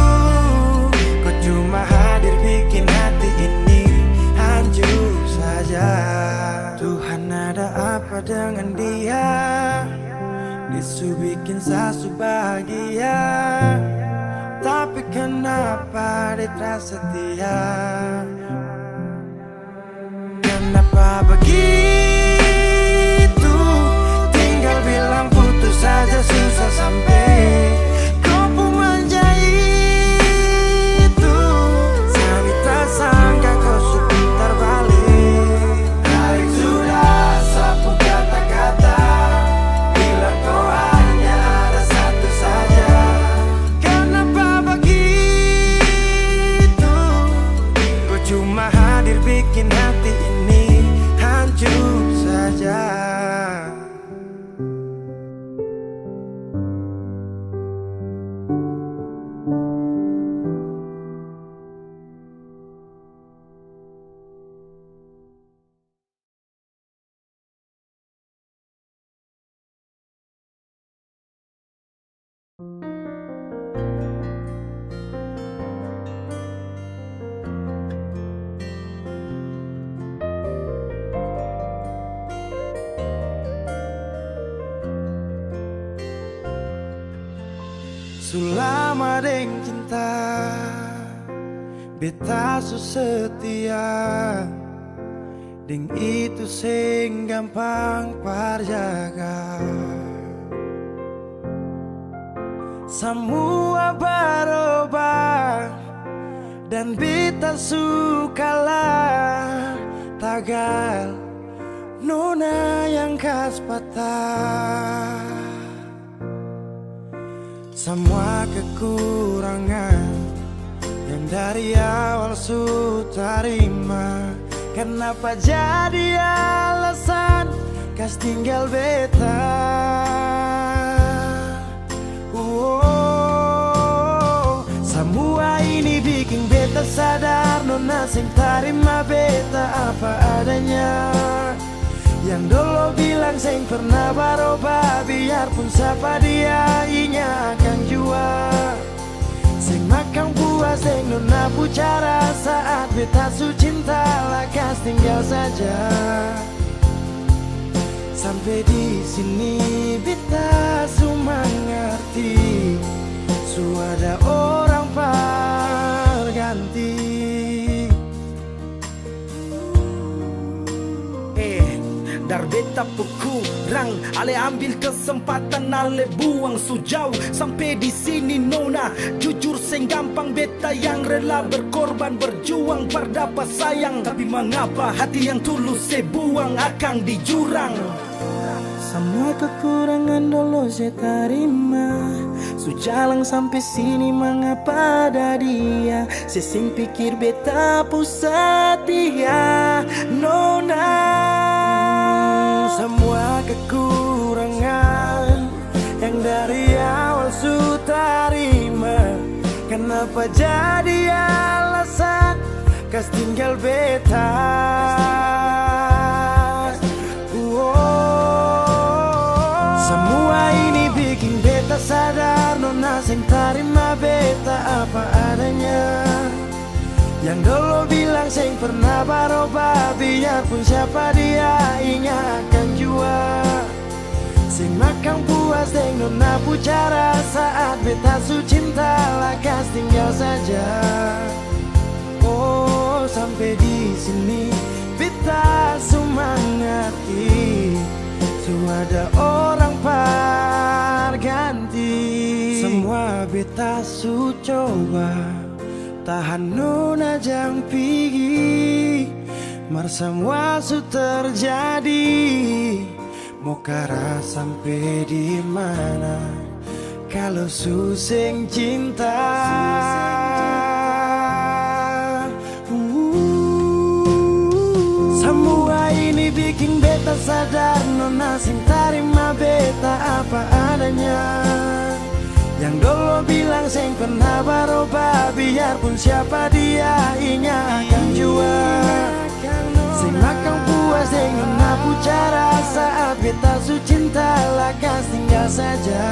Kau cuma hadir bikin hati ini hancur saja. Tuhan, ada apa dengan dia? Disu bikin sasu bahagia, tapi kenapa dia tak setia? Kenapa begitu? Tinggal bilang putus saja susah sampai kau pun manja itu. Saya tak sangka kau suka terbalik. Tarik sudah sapu kata-kata, bilang kau hanya ada satu saja. Kenapa begitu? Kau cuma hadir bikin hati ini hancur saja. Selama deng cinta beta su setia, deng itu sing gampang parjaga. Semua berubah dan beta sukalah tagal nona yang khas patah. Semua kekurangan yang dari awal su terima, kenapa jadi alasan kas tinggal beta? Semua ini bikin beta sadar nona sing terima beta apa adanya. Yang dulu bilang seng pernah berubah, biarpun siapa dia inya akan jua. Seng makan puas, seng nona bicara saat beta su cinta lakas tinggal saja. Sampai di sini beta su mengerti, su ada orang berganti. Dar beta kurang, ale ambil kesempatan, ale buang sujauh. Sampai di sini nona, jujur seng gampang beta yang rela berkorban berjuang berdapat sayang. Tapi mengapa hati yang tulus saya buang akan di jurang? Semua kekurangan dulu saya terima, su jalan sampai sini mengapa ada dia? Saya sing pikir beta pusat dia nona. Semua kekurangan yang dari awal su terima, kenapa jadi alasan kas tinggal beta? Semua ini bikin beta sadar nona sing terima beta apa adanya. Yang dulu bilang seng pernah berubah, biarpun siapa dia inya akan jua. Seng makan puas deng nona bicara saat beta su cinta lakas tinggal saja. Oh, sampai di sini beta su mengerti, su ada orang su coba tahan nona jang pigi mar semua su terjadi mau kara sampai di mana kalau suseng cinta. Semua ini bikin beta sadar nona sing tarima beta apa adanya. Yang dulu bilang seng pernah berubah biarpun siapa dia inya akan jua. Sing makan puas dengan aku cara saat beta su cinta lakas tinggal saja.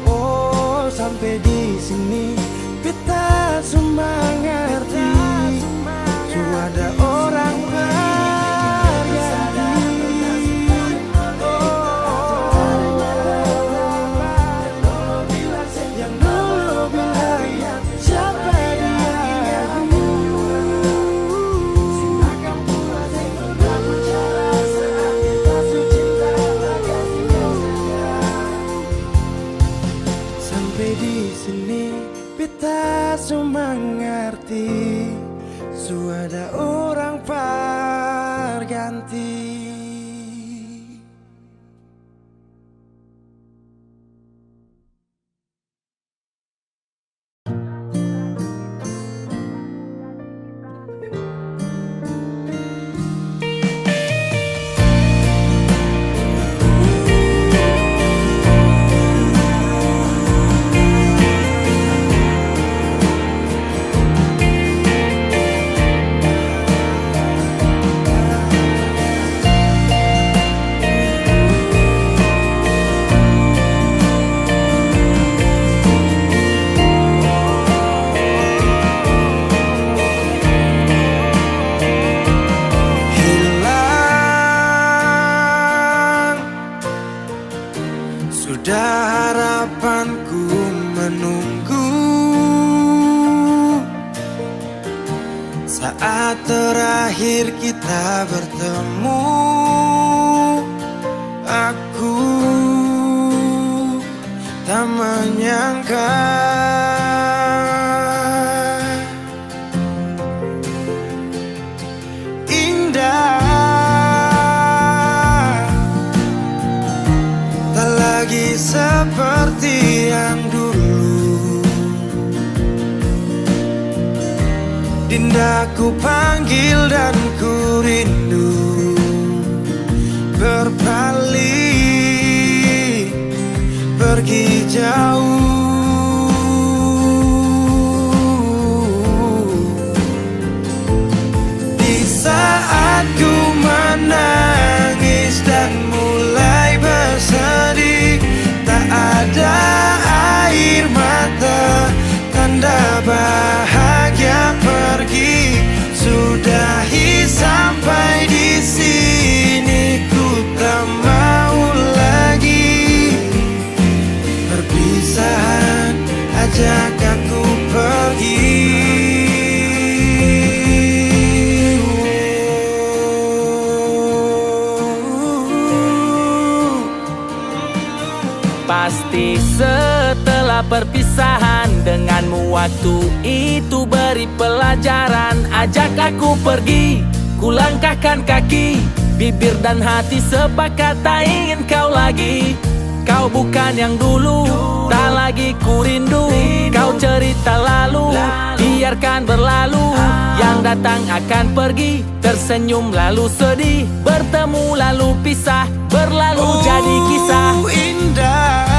Oh sampai di sini beta semua ngerti. Su ada orang mengerti, sudah orang berganti. Sudah harapanku menunggu saat terakhir kita bertemu. Aku tak menyangka seperti yang dulu. Dinda ku panggil dan ku rindu berpaling pergi jauh. Di saat ku menangis dan mulai bersedih, tak ada air mata, tanda bahagia pergi. Sudahi sampai di sini, ku tak mau lagi perpisahan, ajak aku pergi. Pasti setelah perpisahan denganmu waktu itu beri pelajaran. Ajak aku pergi, ku langkahkan kaki, bibir dan hati sepakat tak ingin kau lagi. Kau bukan yang dulu, tak lagi ku rindu. Kau cerita lalu, biarkan berlalu. Yang datang akan pergi, tersenyum lalu sedih, bertemu lalu pisah, berlalu jadi kisah indah.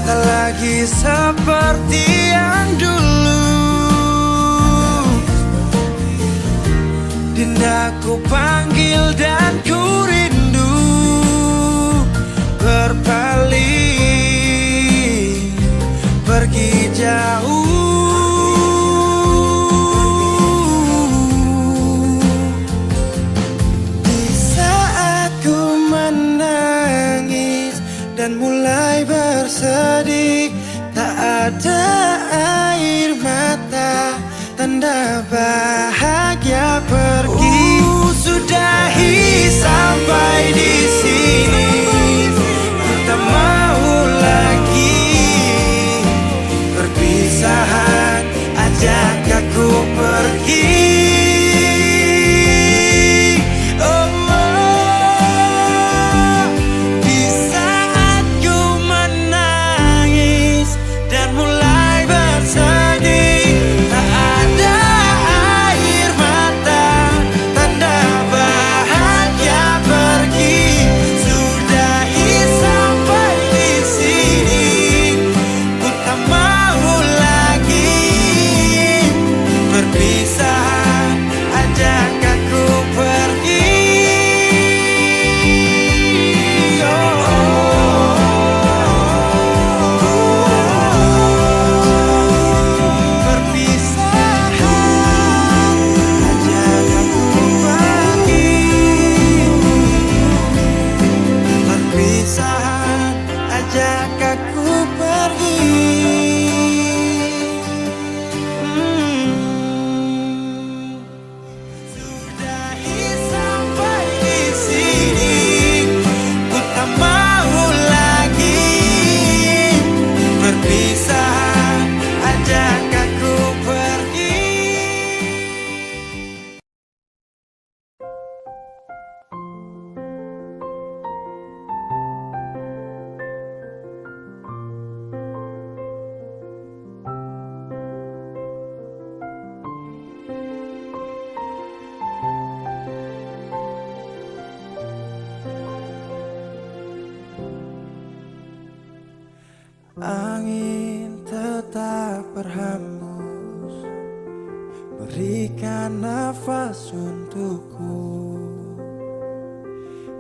Tak lagi seperti yang dulu. Dinda ku panggil dan ku rindu berpaling pergi jauh. Di saat ku menangis dan mulai bersedih, tak ada air mata, tanda bahagia pergi. Sudahi sampai di sini, ku tak nafas untukku.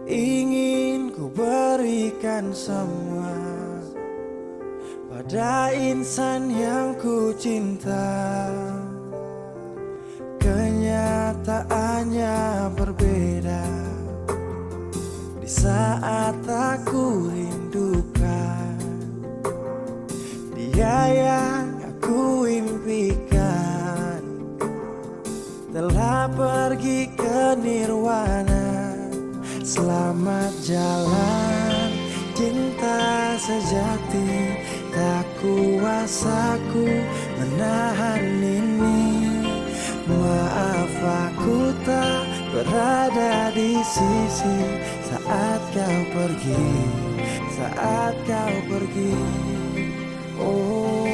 Ingin ku berikan semua pada insan yang ku cinta. Kenyataannya berbeda di saat aku rindukan dia yang aku impikan. Telah pergi ke nirwana. Selamat jalan cinta sejati. Tak kuasaku menahan ini. Maaf aku tak berada di sisi saat kau pergi, saat kau pergi. Oh.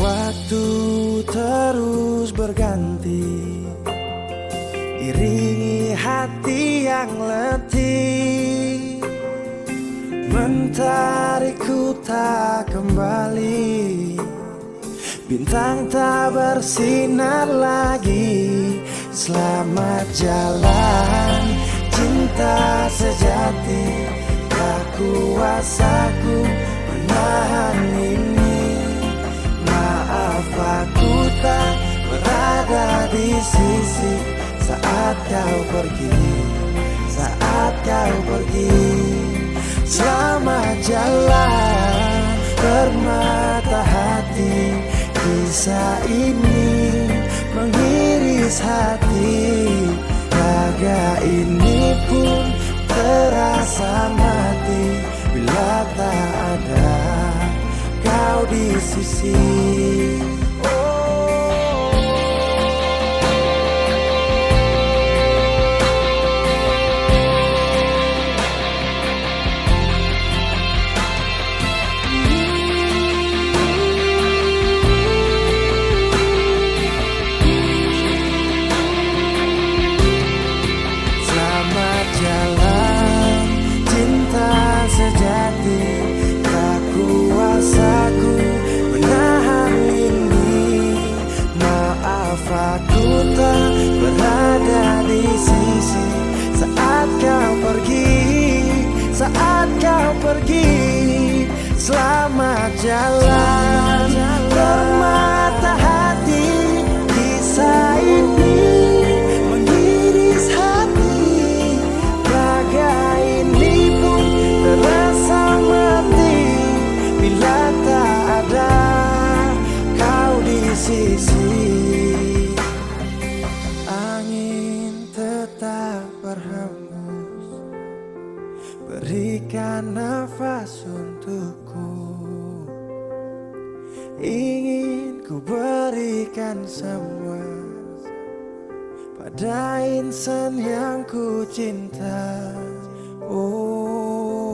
Waktu terus berganti, iringi hati yang letih, mentarikku tak kembali. Bintang tak bersinar lagi. Selamat jalan cinta sejati. Tak kuasaku menahan ini. Maaf aku tak berada di sisi saat kau pergi, saat kau pergi. Selamat jalan bermata hati. Kisah ini mengiris hati. Raga ini pun terasa mati bila tak ada kau di sisi. Selamat jalan cinta sejati. Tak kuasaku menahan ini. Maaf aku tak berada di sisi saat kau pergi, saat kau pergi. Selamat jalan bermata hati. Kisah ini mengiris hati. Raga ini pun terasa mati bila tak ada kau di sisi. Angin tetap berhembus, berikan nafas untukku. Ingin ku berikan semua pada insan yang ku cinta. Oh.